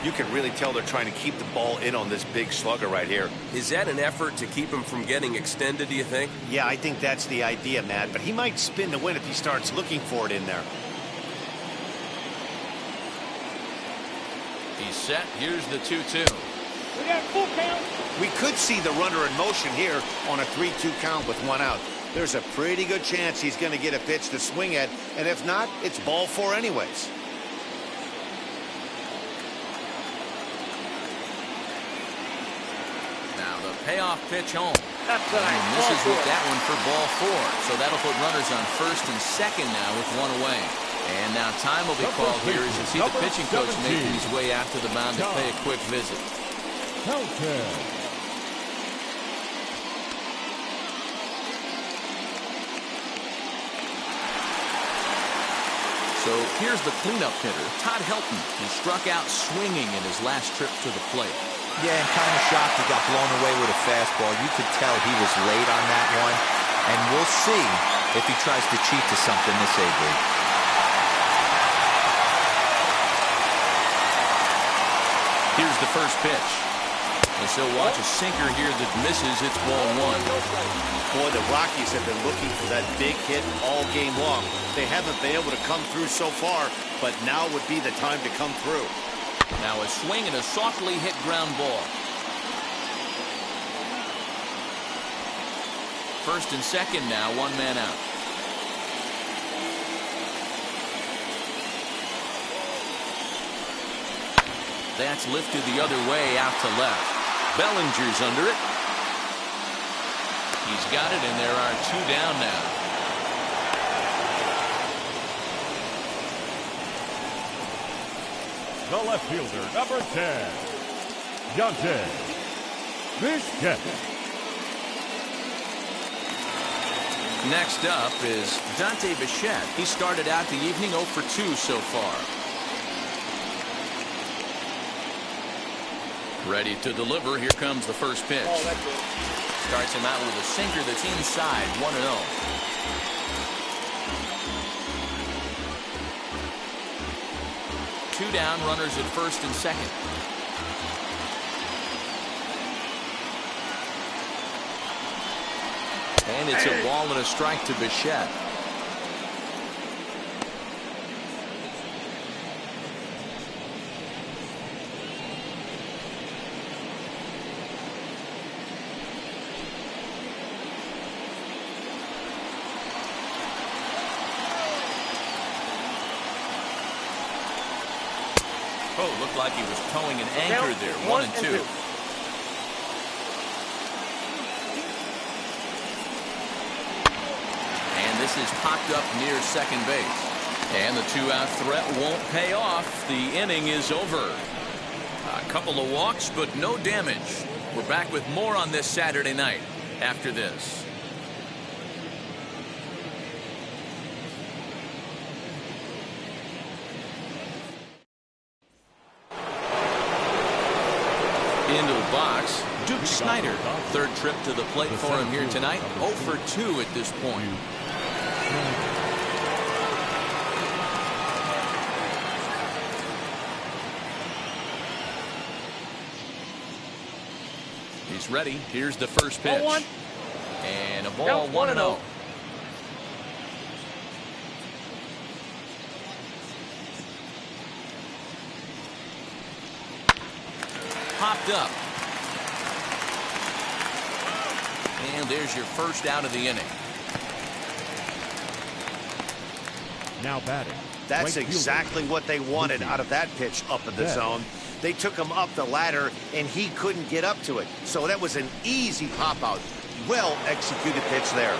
B: You can really tell they're trying to keep the ball in on this big slugger right here.
G: Is that an effort to keep him from getting extended, do you think?
B: Yeah, I think that's the idea, Matt, but he might spin to win if he starts looking for it in there.
A: He's set. Here's the 2-2.
E: We got full count.
B: We could see the runner in motion here on a 3-2 count with 1 out. There's a pretty good chance he's going to get a pitch to swing at, and if not, it's ball 4 anyways.
A: Now the payoff pitch home.
E: That's right.
A: And misses with that one for ball 4. So that'll put runners on first and second now with 1 away. And now time will be called here as you see the pitching coach making his way after the mound to pay a quick visit. So here's the cleanup hitter, Todd Helton, who struck out swinging in his last trip to the plate.
C: Yeah, and kind of shocked he got blown away with a fastball. You could tell he was late on that one. And we'll see if he tries to cheat to something this AB.
A: Here's the first pitch. And so watch a sinker here that misses. It's ball 1.
B: Boy, the Rockies have been looking for that big hit all game long. They haven't been able to come through so far, but now would be the time to come through.
A: Now a swing and a softly hit ground ball. First and second now, 1 man out. That's lifted the other way out to left. Bellinger's under it. He's got it, and there are 2 down now.
D: The left fielder, number 10, Dante Bechet.
A: Next up is Dante Bechet. He started out the evening 0 for 2 so far. Ready to deliver. Here comes the first pitch.
E: Oh, that's it.
A: Starts him out with a sinker that's inside, 1-0. Two down, runners at first and second. And it's a ball and a strike to Bechet. Oh, looked like he was towing an anchor there. 1 and 2. locked up near second base. And the two-out threat won't pay off. The inning is over. A couple of walks, but no damage. We're back with more on this Saturday night after this. Into the box, Snyder. Third trip to the plate for him here tonight. 0 for 2 at this point. He's ready. Here's the first pitch. And a ball 1-0. Popped up. And there's your first out of the inning.
D: Now batting.
B: That's exactly what they wanted out of that pitch up in the zone. They took him up the ladder, and he couldn't get up to it. So that was an easy pop-out. Well-executed pitch there.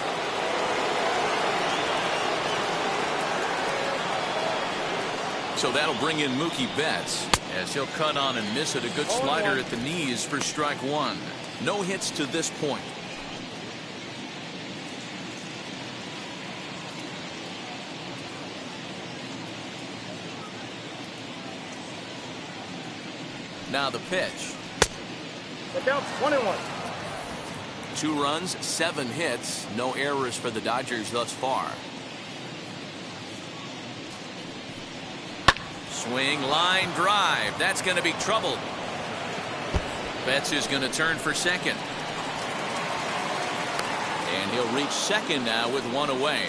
A: So that'll bring in Mookie Betts as he'll cut on and miss it. A good slider at the knees for strike one. No hits to this point. Now the pitch.
E: The count's 1-1.
A: 2 runs, 7 hits, no errors for the Dodgers thus far. Swing, line drive. That's going to be trouble. Betts is going to turn for second. And he'll reach second now with 1 away.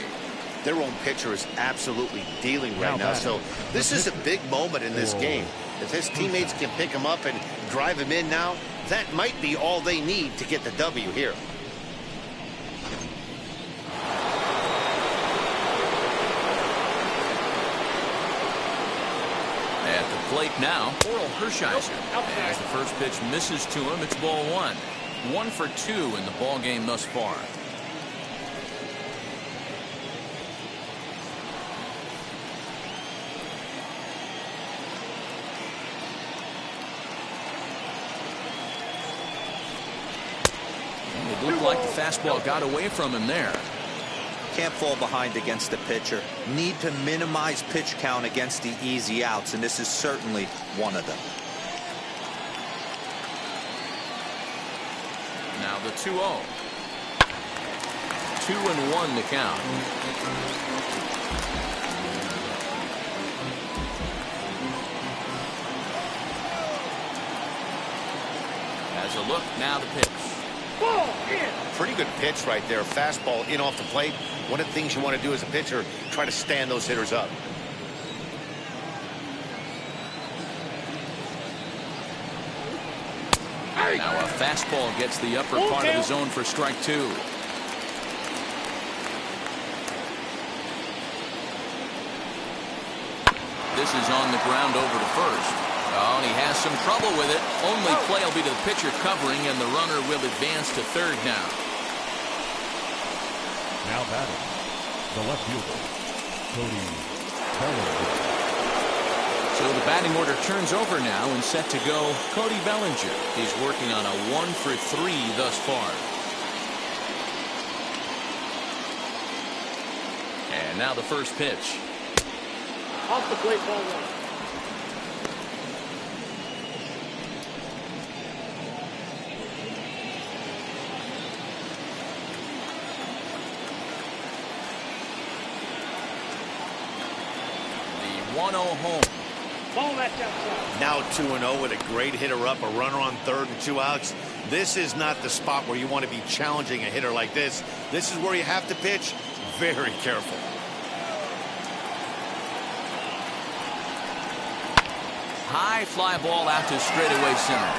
B: Their own pitcher is absolutely dealing right now. So this is a big moment in this game. If his teammates can pick him up and drive him in now, that might be all they need to get the W here.
A: At the plate now, Hershiser. As the first pitch misses to him, it's ball 1. 1 for 2 in the ball game thus far. It looked like the fastball got away from him there.
C: Can't fall behind against the pitcher. Need to minimize pitch count against the easy outs, and this is certainly one of them.
A: Now the 2-0. 2-1 to count. As a look, now the pitch.
B: Pretty good pitch right there. Fastball in off the plate. One of the things you want to do as a pitcher, try to stand those hitters up.
A: Now a fastball gets the upper part of the zone for strike 2. This is on the ground over to first. Oh, and he has some trouble with it. Only play will be to the pitcher covering, and the runner will advance to third now.
D: Now batting, the left fielder, Cody Bellinger.
A: So the batting order turns over now, and set to go Cody Bellinger. He's working on a 1 for 3 thus far. And now the first pitch.
E: Off the plate, ball 1.
A: The 1-0 home.
E: Ball match outside.
B: Now 2-0 with a great hitter up, a runner on third and 2 outs. This is not the spot where you want to be challenging a hitter like this. This is where you have to pitch very careful.
A: High fly ball out to straightaway center.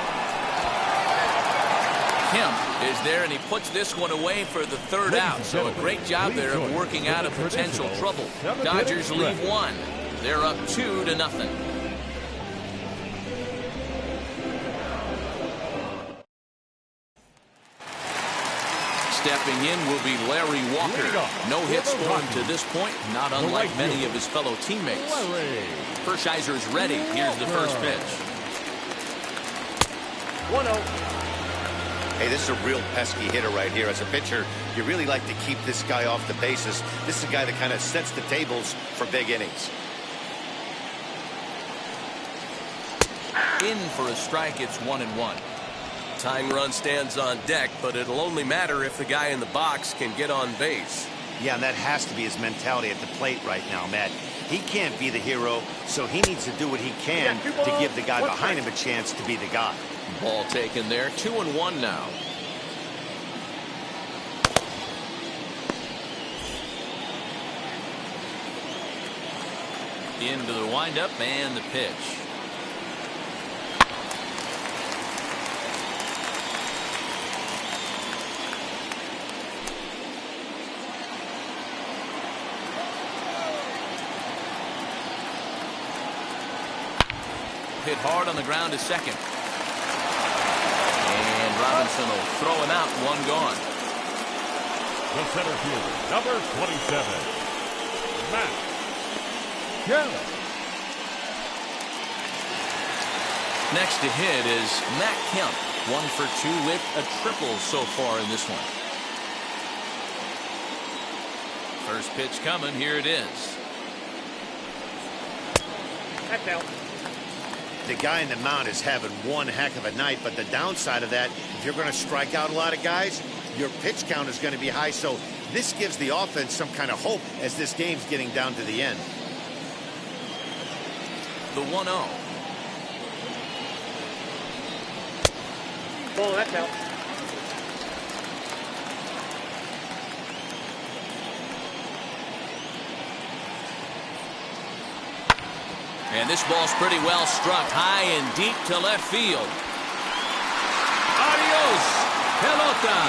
A: Kemp is there, and he puts this one away for the third out. So a great job there of working out of potential trouble. Dodgers leave 1. They're up 2-0. Stepping in will be Larry Walker. No hit scoring to this point, not unlike many of his fellow teammates. Fershizer's ready. Here's the first pitch.
E: 1-0.
B: Hey, this is a real pesky hitter right here. As a pitcher, you really like to keep this guy off the bases. This is a guy that kind of sets the tables for big innings.
A: In for a strike. It's 1-1.
G: Tying run stands on deck, but it'll only matter if the guy in the box can get on base.
B: Yeah, and that has to be his mentality at the plate right now, Matt. He can't be the hero, so he needs to do what he can to give the guy behind him a chance to be the guy.
A: Ball taken there. 2-1 now. Into the windup and the pitch. Hit hard on the ground to second. And Robinson will throw him out. One gone.
D: The center fielder, number 27, Matt Kemp.
A: Next to hit is Matt Kemp. 1 for 2 with a triple so far in this one. First pitch coming. Here it is.
E: Heck out.
B: The guy in the mound is having one heck of a night, but the downside of that, if you're going to strike out a lot of guys, your pitch count is going to be high. So this gives the offense some kind of hope as this game's getting down to the end.
A: The 1-0.
E: Ball, that's out.
A: And this ball's pretty well struck high and deep to left field. Adios, pelota.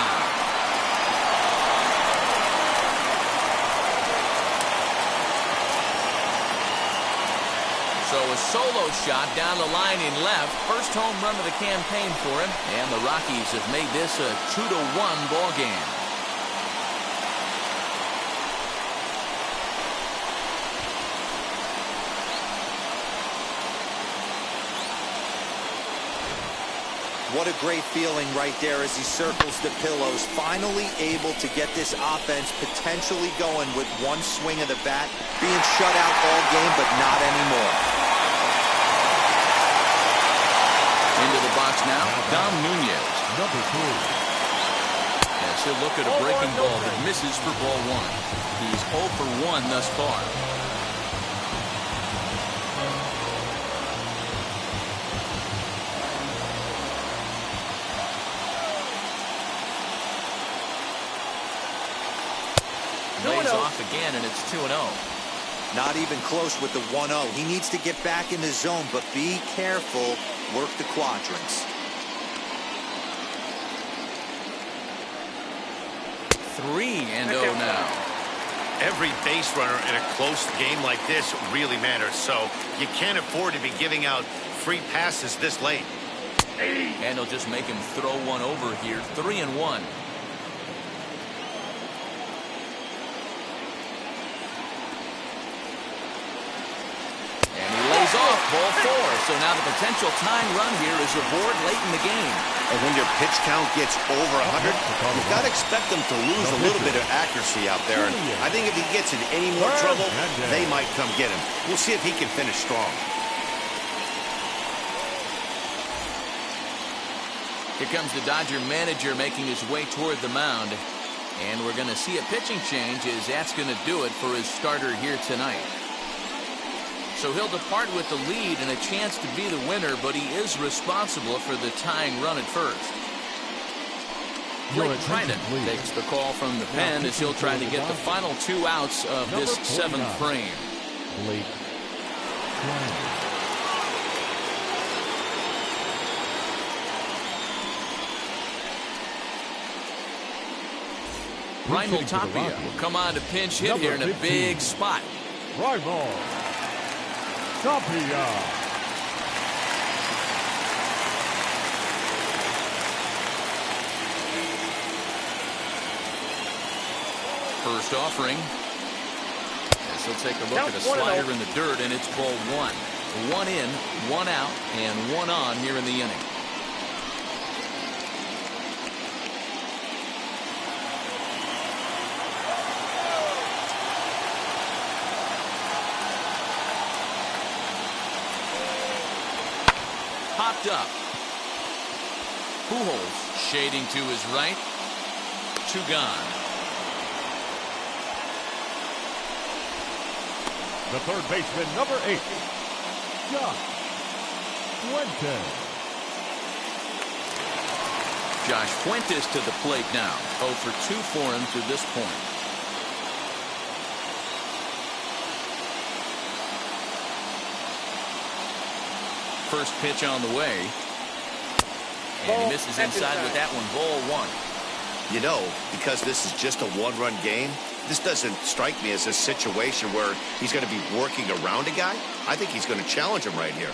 A: So a solo shot down the line in left. First home run of the campaign for him. And the Rockies have made this a 2-1 ball game.
C: What a great feeling right there as he circles the pillows. Finally able to get this offense potentially going with one swing of the bat. Being shut out all game, but not anymore.
A: Into the box now, Dom Nunez.
D: Number 3.
A: As he'll look at a breaking ball that misses for ball 1. He's 0 for 1 thus far. Lays off again, and it's 2-0.
C: Not even close with the 1-0. He needs to get back in the zone, but be careful. Work the quadrants.
A: 3-0 now.
B: Every base runner in a close game like this really matters, so you can't afford to be giving out free passes this late.
A: And he'll just make him throw one over here. 3-1. Off, ball 4. So now the potential tying run here is aboard late in the game.
B: And when your pitch count gets over 100, you've got to expect them to lose a little bit of accuracy out there. And I think if he gets in any more trouble, they might come get him. We'll see if he can finish strong.
A: Here comes the Dodger manager making his way toward the mound. And we're going to see a pitching change as that's going to do it for his starter here tonight. So he'll depart with the lead and a chance to be the winner, but he is responsible for the tying run at first. Blake Trinan takes the call from the pen as he'll try to get the final 2 outs of this 7th frame.
D: Blake Trinan.
A: Raimel Tapia will come on to pinch hit here in a big spot.
D: Raimel Tapia.
A: first offering. As he'll take a look at a slider in the dirt, and it's ball one. One in, one out, and one on here in the inning. Popped up. Pujols shading to his right. Two gone.
D: The third baseman, number 8, Fuentes.
A: Josh Fuentes to the plate now. 0 for 2 for him to this point. First pitch on the way. And he misses inside with that one. Ball one.
B: You know, because this is just a one-run game, this doesn't strike me as a situation where he's going to be working around a guy. I think he's going to challenge him right here.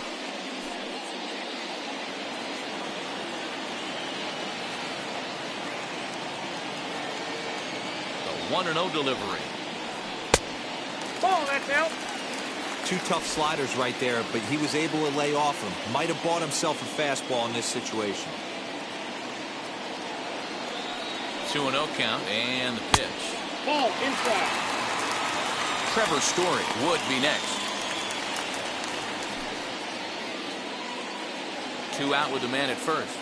A: The 1-0 delivery.
E: Ball, that's out.
C: 2 tough sliders right there, but he was able to lay off him. Might have bought himself a fastball in this situation.
A: 2-0 count and the pitch.
E: Ball inside.
A: Trevor Story would be next. 2 out with the man at first.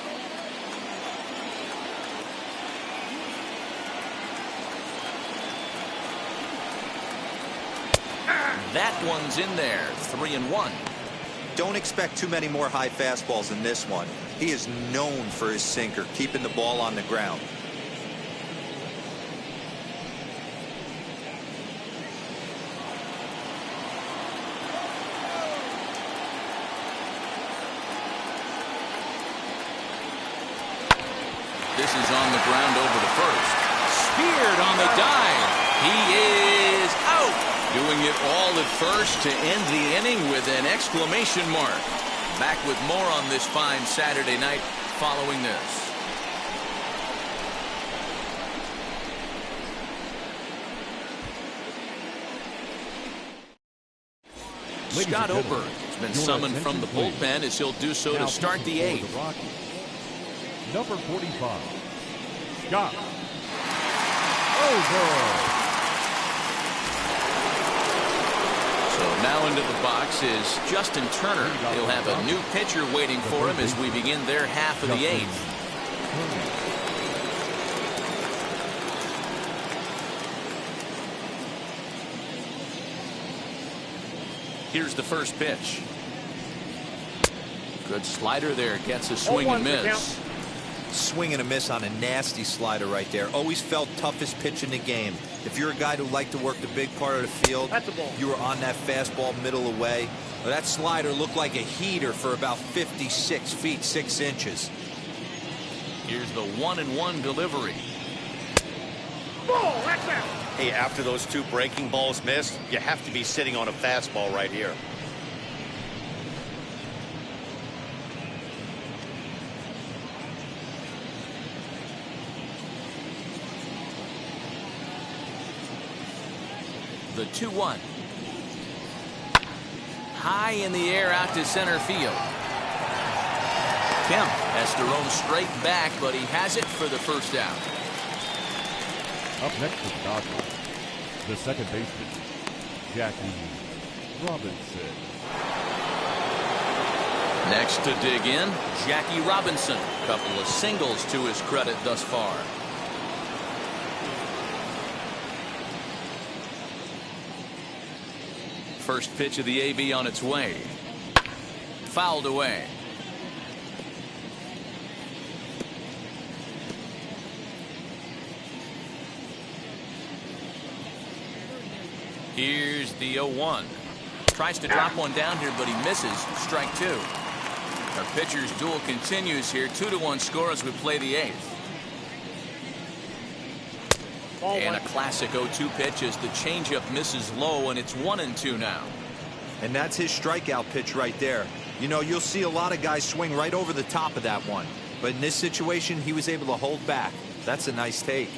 A: That one's in there. 3-1.
C: Don't expect too many more high fastballs in this one. He is known for his sinker, keeping the ball on the ground.
A: This is on the ground over to first. Speared on the dive. He is out. Doing it all at first to end the inning with an exclamation mark. Back with more on this fine Saturday night following this. Scott Oberg has been summoned from the bullpen as he'll do so to start the 8th.
D: Rockies. Number 45, Scott Oberg.
A: So now into the box is Justin Turner. He'll have a new pitcher waiting for him as we begin their half of the 8th. Here's the first pitch. Good slider there. Gets a swing and miss.
C: Swing and a miss on a nasty slider right there. Always felt toughest pitch in the game. If you're a guy who liked to work the big part of the field, you were on that fastball middle away. Well, that slider looked like a heater for about 56 feet 6 inches.
A: Here's the 1-1 delivery.
E: Ball, that's out.
B: Hey, after those 2 breaking balls missed, you have to be sitting on a fastball right here.
A: The 2-1. High in the air out to center field. Kemp has to roam straight back, but he has it for the first out.
D: Up next is Dodgers. The second baseman, Jackie Robinson.
A: Next to dig in, Jackie Robinson. Couple of singles to his credit thus far. First pitch of the AB on its way. Fouled away. Here's the 0-1. Tries to drop one down here, but he misses. Strike 2. Our pitcher's duel continues here. 2-1 score as we play the 8th. And a classic 0-2 pitch as the changeup misses low, and it's 1-2 now.
C: And that's his strikeout pitch right there. You know, you'll see a lot of guys swing right over the top of that one. But in this situation, he was able to hold back. That's a nice take.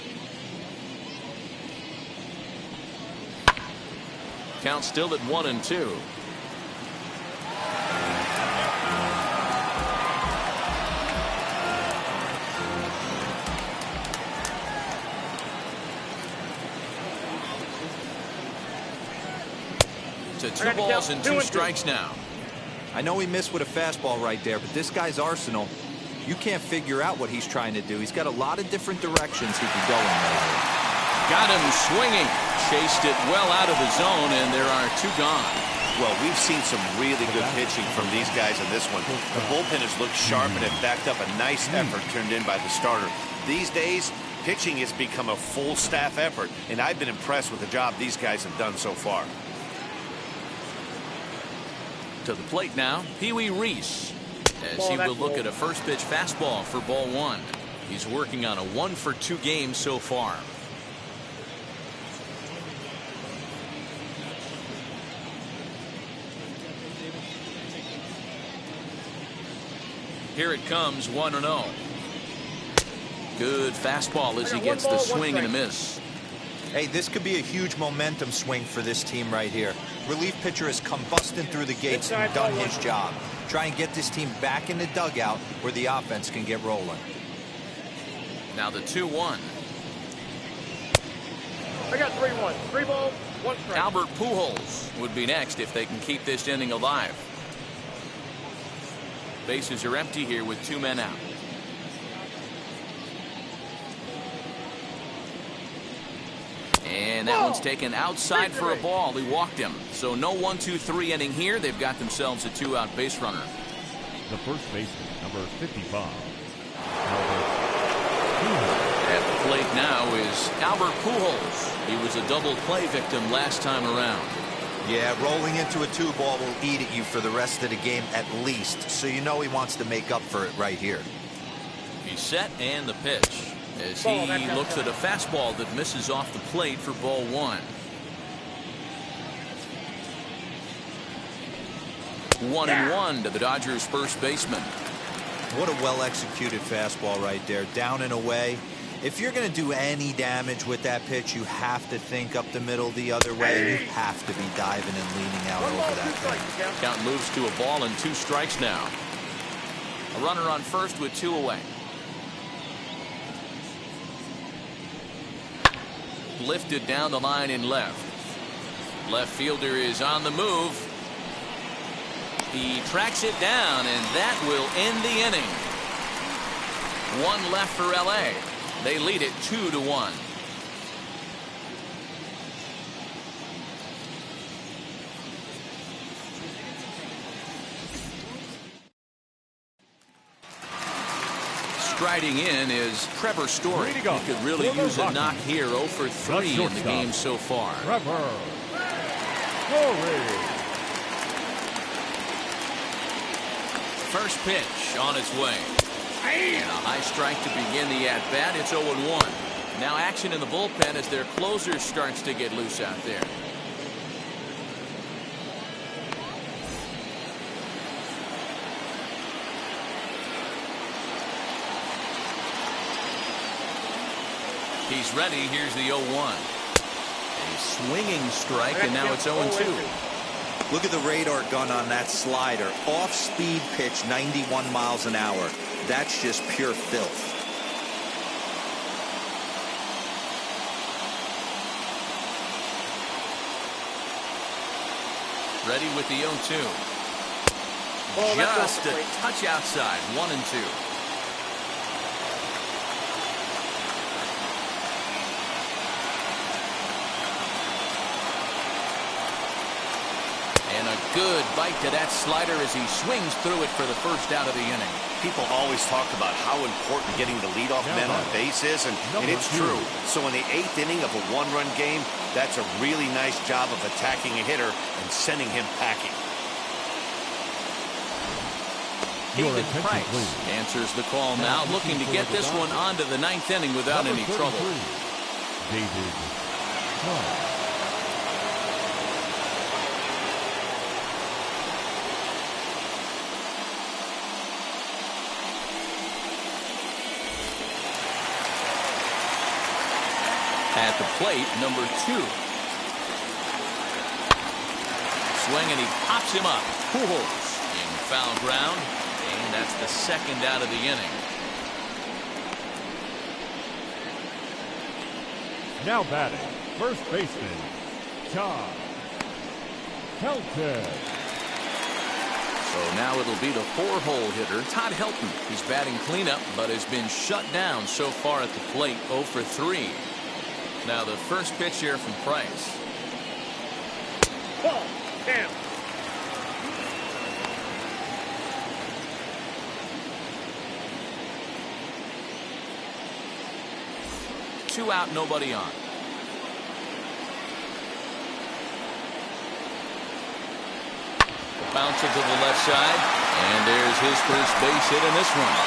A: Count still at 1-2. To 2 balls and 2 strikes now.
C: I know he missed with a fastball right there, but this guy's arsenal, you can't figure out what he's trying to do. He's got a lot of different directions he can go in right here.
A: Got him swinging. Chased it well out of the zone, and there are 2 gone.
B: Well, we've seen some really good pitching from these guys in this one. The bullpen has looked sharp and have backed up a nice effort turned in by the starter. These days, pitching has become a full staff effort, and I've been impressed with the job these guys have done so far.
A: To the plate now, Pee Wee Reese, as he will look at a first pitch fastball for ball 1. He's working on a 1-for-2 game so far. Here it comes, 1-0. Good fastball as he gets the swing and a miss.
C: Hey, this could be a huge momentum swing for this team right here. Relief pitcher has come busting through the gates and done his job. Try and get this team back in the dugout where the offense can get rolling.
A: Now the 2-1.
E: I got 3-1. 3 balls, 1 strike.
A: Albert Pujols would be next if they can keep this inning alive. Bases are empty here with 2 men out. And that one's taken outside for a ball. He walked him. So no 1-2-3 inning here. They've got themselves a 2-out base runner.
D: The first baseman, number 55.
A: At the plate now is Albert Pujols. He was a double play victim last time around.
C: Yeah, rolling into a 2-ball will eat at you for the rest of the game at least. So you know he wants to make up for it right here.
A: He's set and the pitch. As he looks at a fastball that misses off the plate for ball 1. 1-1 to the Dodgers first baseman.
C: What a well-executed fastball right there, down and away. If you're going to do any damage with that pitch, you have to think up the middle the other way. You have to be diving and leaning out over that thing.
A: Count moves to a ball and 2 strikes now. A runner on first with 2 away. Lifted down the line in left. Left fielder is on the move. He tracks it down, and that will end the inning. 1 left for LA. They lead it 2-1. Striding in is Trevor Story. He could really use a knock here. 0 for 3 in the game so far.
D: Trevor Story.
A: First pitch on its way. And a high strike to begin the at-bat. It's 0-1. Now action in the bullpen as their closer starts to get loose out there. He's ready. Here's the 0-1. A swinging strike, and now it's 0-2.
C: Look at the radar gun on that slider. Off-speed pitch, 91 miles an hour. That's just pure filth.
A: Ready with the 0-2. Just a touch outside. 1-2. Good bite to that slider as he swings through it for the first out of the inning.
B: People always talk about how important getting the leadoff man on base is, and it's true. So in the 8th inning of a 1-run game, that's a really nice job of attacking a hitter and sending him packing.
A: David Price answers the call now, looking to get this one onto the 9th inning without any trouble.
D: David Price.
A: At the plate, number 2. swing, and he pops him up. Pujols in foul ground, and that's the second out of the inning.
D: Now batting, first baseman, Todd Helton.
A: So now it'll be the 4-hole hitter, Todd Helton. He's batting cleanup, but has been shut down so far at the plate, 0 for 3. Now the first pitch here from Price.
E: Ball. Damn.
A: Two out, nobody on. Bouncer to the left side, and there's his first base hit in this one.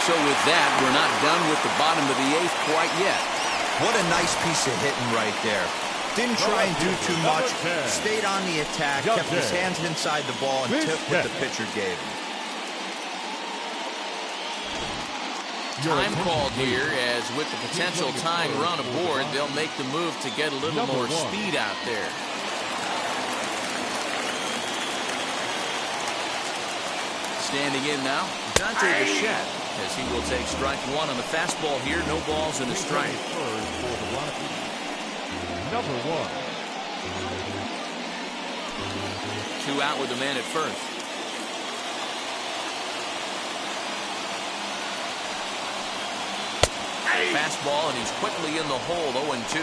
A: So with that, we're not done with the bottom of the 8th quite yet.
C: What a nice piece of hitting right there. Didn't try and do too much. Stayed on the attack, kept his hands inside the ball, and took what the pitcher gave him.
A: Time called here, as with the potential tying run aboard, they'll make the move to get a little more speed out there. Standing in now, Dante Bechet, as he will take strike 1 on the fastball here. No balls and a strike.
D: For the Rockies, number 1.
A: 2 out with the man at first. Fastball, and he's quickly in the hole, 0-2.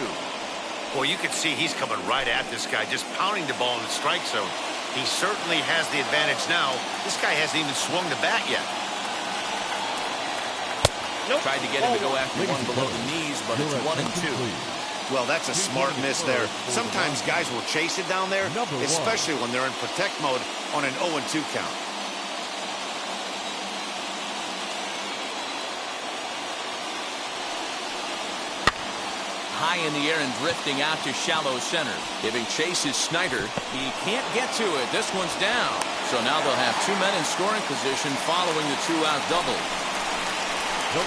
B: Well, you can see he's coming right at this guy, just pounding the ball in the strike zone. He certainly has the advantage now. This guy hasn't even swung the bat yet.
E: Nope.
A: Tried to get him to go after one below the knees, but it's 1-2.
B: Well, that's a smart miss there. Sometimes guys will chase it down there, especially when they're in protect mode on an 0-2 count.
A: High in the air and drifting out to shallow center. Giving chase is Snyder. He can't get to it. This one's down. So now they'll have 2 men in scoring position following the 2-out double.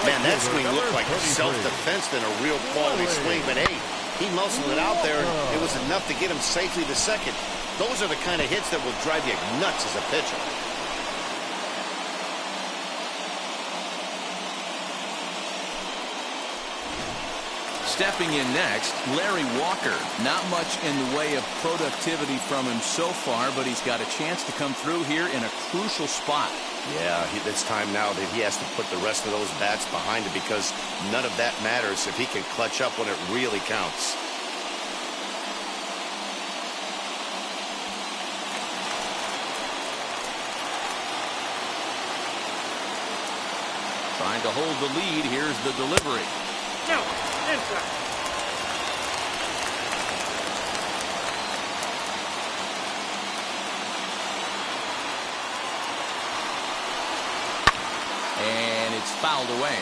B: Man, that swing looked like self-defense than a real quality swing, but hey, he muscled it out there, and it was enough to get him safely to second. Those are the kind of hits that will drive you nuts as a pitcher.
A: Stepping in next, Larry Walker. Not much in the way of productivity from him so far, but he's got a chance to come through here in a crucial spot.
B: Yeah, it's time now that he has to put the rest of those bats behind him, because none of that matters if he can clutch up when it really counts.
A: Trying to hold the lead. Here's the delivery.
E: No, inside.
A: And it's fouled away.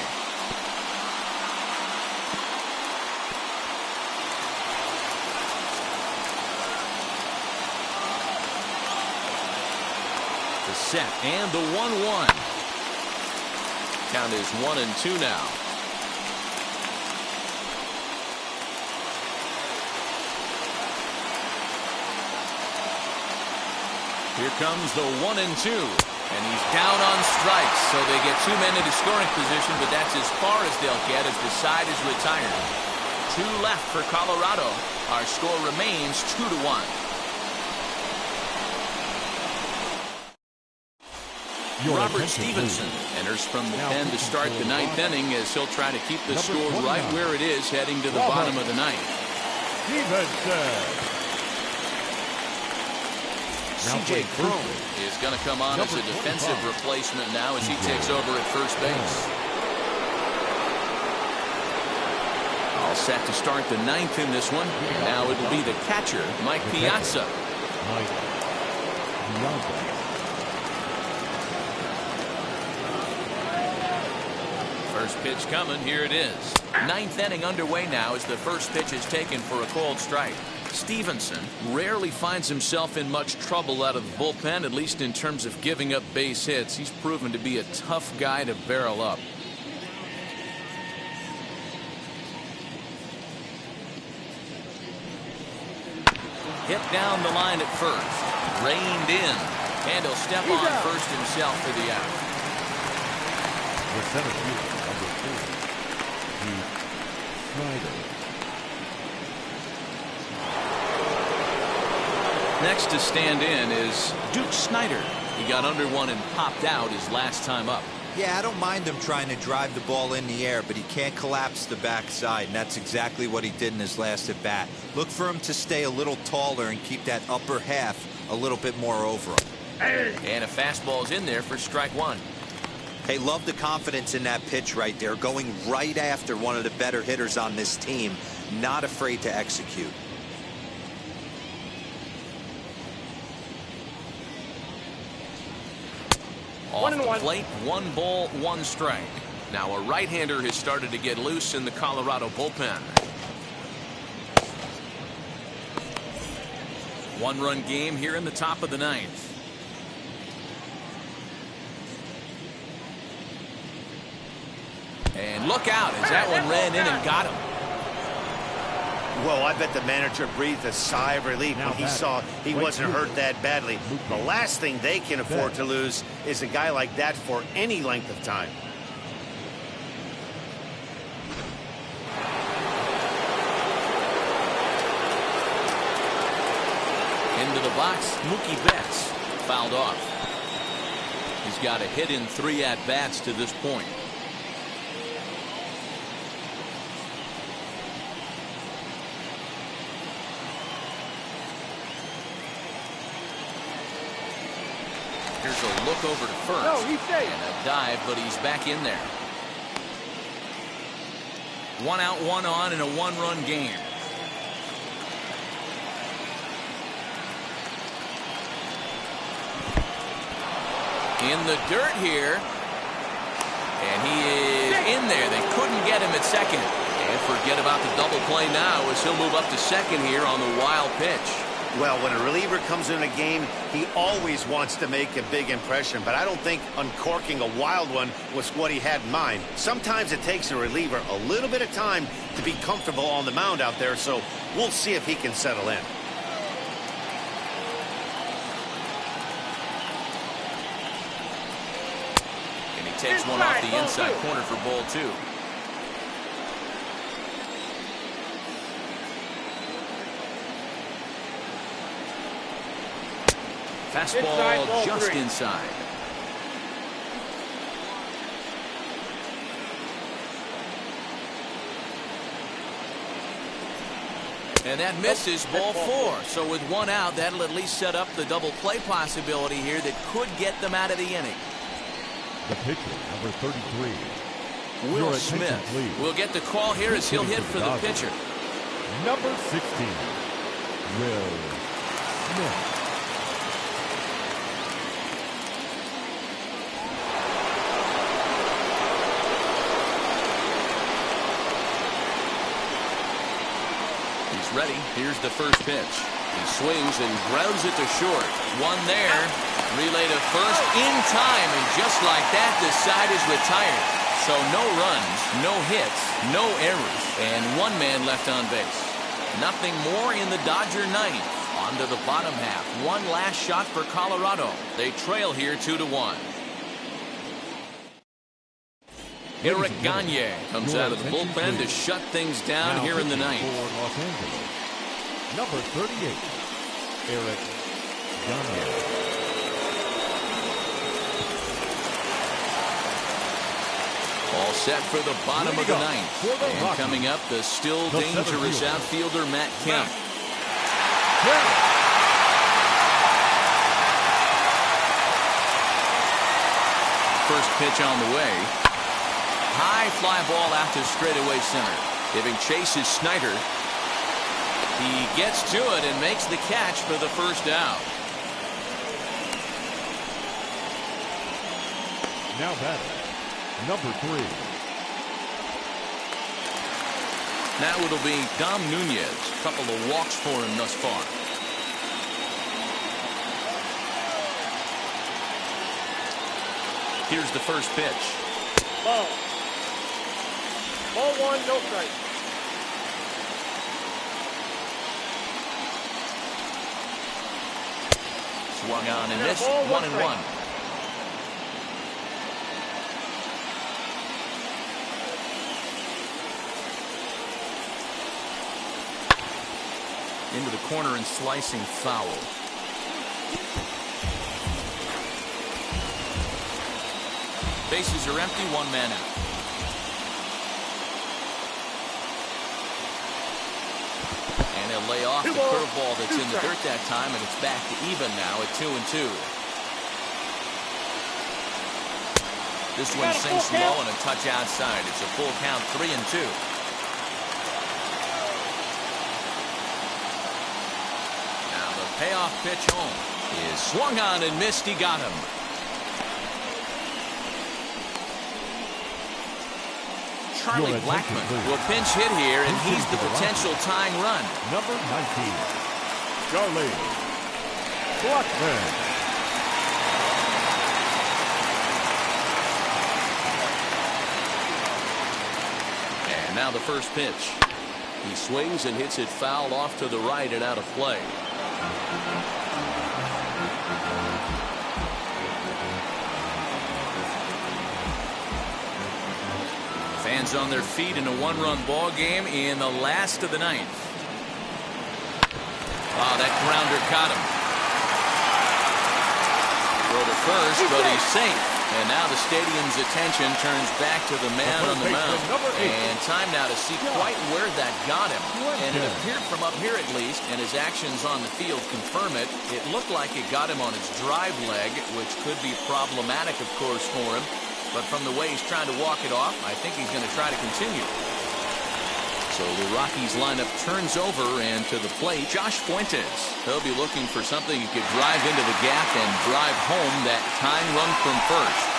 A: The set and the 1-1. Count is 1-2 now. Here comes the 1-2. And he's down on strikes, so they get 2 men into scoring position, but that's as far as they'll get as the side is retired. 2 left for Colorado. Our score remains 2-1. Robert Stevenson enters from the pen to start the 9th inning, as he'll try to keep the score right where it is heading to the bottom of the 9th.
D: Stevenson.
A: C.J. Cron is going to come on as a defensive replacement now as he takes over at first base. All set to start the 9th in this one. Now it'll be the catcher, Mike Piazza. First pitch coming. Here it is. 9th inning underway now as the first pitch is taken for a called strike. Stevenson rarely finds himself in much trouble out of the bullpen, at least in terms of giving up base hits. He's proven to be a tough guy to barrel up. Hit down the line at first. Reined in. And he'll step on first himself for the out.
D: The center fielder, number 4, Snyder.
A: Next to stand in is Snyder. He got under one and popped out his last time up.
C: Yeah, I don't mind him trying to drive the ball in the air, but he can't collapse the backside, and that's exactly what he did in his last at bat. Look for him to stay a little taller and keep that upper half a little bit more over him.
A: And a fastball's in there for strike one.
C: Hey, love the confidence in that pitch right there, going right after one of the better hitters on this team, not afraid to execute.
A: Off the plate, 1 ball, 1 strike. Now a right-hander has started to get loose in the Colorado bullpen. 1-run game here in the top of the 9th. And look out as that one ran in and got him.
B: Well, I bet the manager breathed a sigh of relief when he saw he wasn't hurt that badly. The last thing they can afford to lose is a guy like that for any length of time.
A: Into the box, Mookie Betts fouled off. He's got a hit in 3 at-bats to this point. Here's a look over to first.
E: No, he's safe.
A: And a dive, but he's back in there. 1 out, 1 on in a 1-run game. In the dirt here. And he is in there. They couldn't get him at second. And forget about the double play now as he'll move up to second here on the wild pitch.
B: Well, when a reliever comes in a game, he always wants to make a big impression, but I don't think uncorking a wild one was what he had in mind. Sometimes it takes a reliever a little bit of time to be comfortable on the mound out there, so we'll see if he can settle in.
A: And he takes one off the inside corner for ball 2. Fastball just inside. And that misses ball 4. So with 1 out, that'll at least set up the double play possibility here that could get them out of the inning.
D: The pitcher, number 33.
A: Will Smith will get the call here as he'll hit for the pitcher.
D: Number 16, Will Smith.
A: Ready. Here's the first pitch. He swings and grounds it to short. 1 there. Relay to first in time, and just like that, the side is retired. So no runs, no hits, no errors, and 1 man left on base. Nothing more in the Dodger 9th. On to the bottom half. 1 last shot for Colorado. They trail here 2-1. Eric Gagne comes out of the bullpen to shut things down here in the 9th.
D: Number 38, Eric Gagne.
A: All set for the bottom of the 9th. And coming up, the still dangerous outfielder Matt Kemp. First pitch on the way. High fly ball out to straightaway center. Giving chase is Snyder. He gets to it and makes the catch for the first out.
D: Now batting, number 3.
A: Now it'll be Dom Nunez. A couple of walks for him thus far. Here's the first pitch.
E: Ball. Ball 1, no strike.
A: Swung on and missed. 1-1. Into the corner and slicing foul. Bases are empty, one man out. And he'll lay off the curveball that's in the dirt that time, and it's back to even now at 2-2. This one sinks low and a touch outside. It's a full count, 3-2. Now the payoff pitch home is swung on and missed. He got him. Charlie Blackmon will pinch hit here, and he's the potential tying run.
D: Number 19, Charlie Blackmon.
A: And now the first pitch. He swings and hits it foul off to the right and out of play. Fans on their feet in a one-run ball game in the last of the ninth. Oh, that grounder caught him. Throw to first, but he's safe. And now the stadium's attention turns back to the man on the mound. And time now to see quite where that got him. And it appeared from up here at least, and his actions on the field confirm it. It looked like it got him on his drive leg, which could be problematic, of course, for him. But from the way he's trying to walk it off, I think he's going to try to continue. So the Rockies lineup turns over, and to the plate, Josh Fuentes. He'll be looking for something he could drive into the gap and drive home that tying run from first.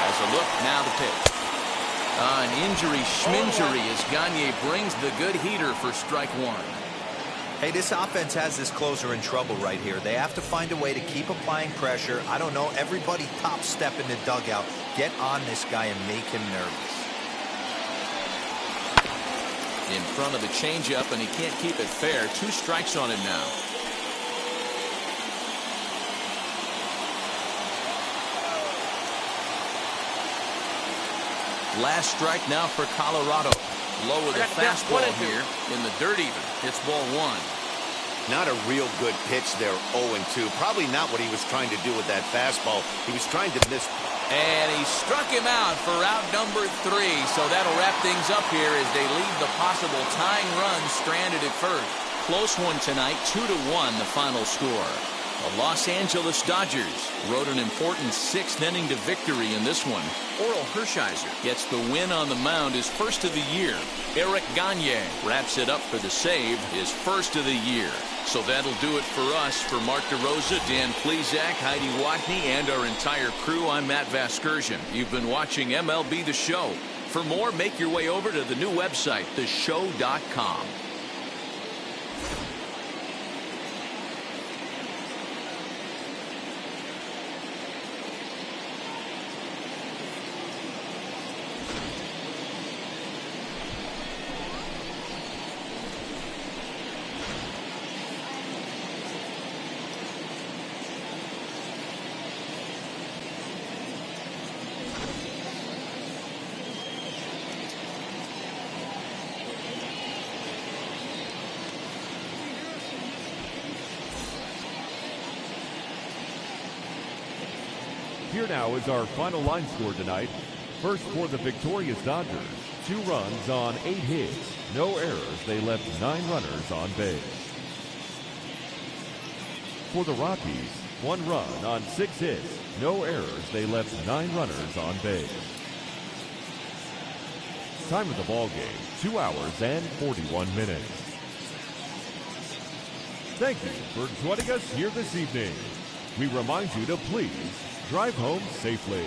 A: Has a look, now the pitch. An injury schminjury as Gagne brings the good heater for strike one.
C: Hey, this offense has this closer in trouble right here. They have to find a way to keep applying pressure. I don't know, everybody top step in the dugout. Get on this guy and make him nervous.
A: In front of the changeup, and he can't keep it fair. 2 strikes on him now. Last strike now for Colorado. Low with a fastball here in the dirt even. It's ball 1.
B: Not a real good pitch there, 0-2. Probably not what he was trying to do with that fastball. He was trying to miss.
A: And he struck him out for out number 3. So that'll wrap things up here as they leave the possible tying run stranded at first. Close one tonight, 2-1 the final score. The Los Angeles Dodgers rode an important 6th inning to victory in this one. Oral Hershiser gets the win on the mound, his first of the year. Eric Gagne wraps it up for the save, his first of the year. So that'll do it for us. For Mark DeRosa, Dan Plezak, Heidi Watney, and our entire crew, I'm Matt Vasgersian. You've been watching MLB The Show. For more, make your way over to the new website, theshow.com.
D: Here now is our final line score tonight. First for the victorious Dodgers, 2 runs on 8 hits. No errors. They left 9 runners on base. For the Rockies, 1 run on 6 hits. No errors. They left 9 runners on base. Time of the ball game, 2 hours and 41 minutes. Thank you for joining us here this evening. We remind you to please drive home safely.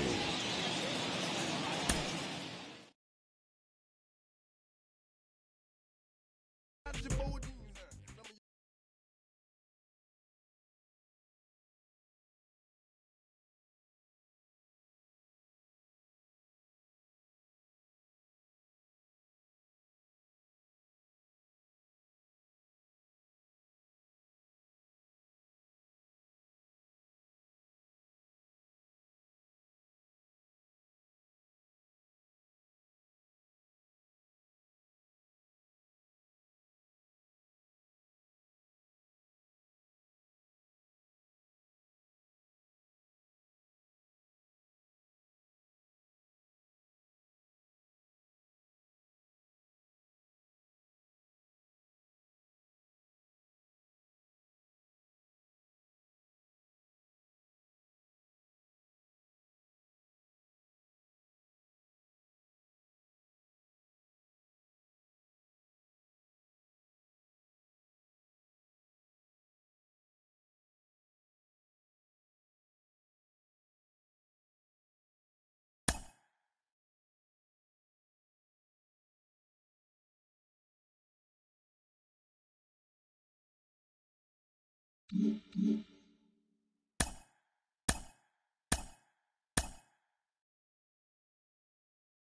H: Ball.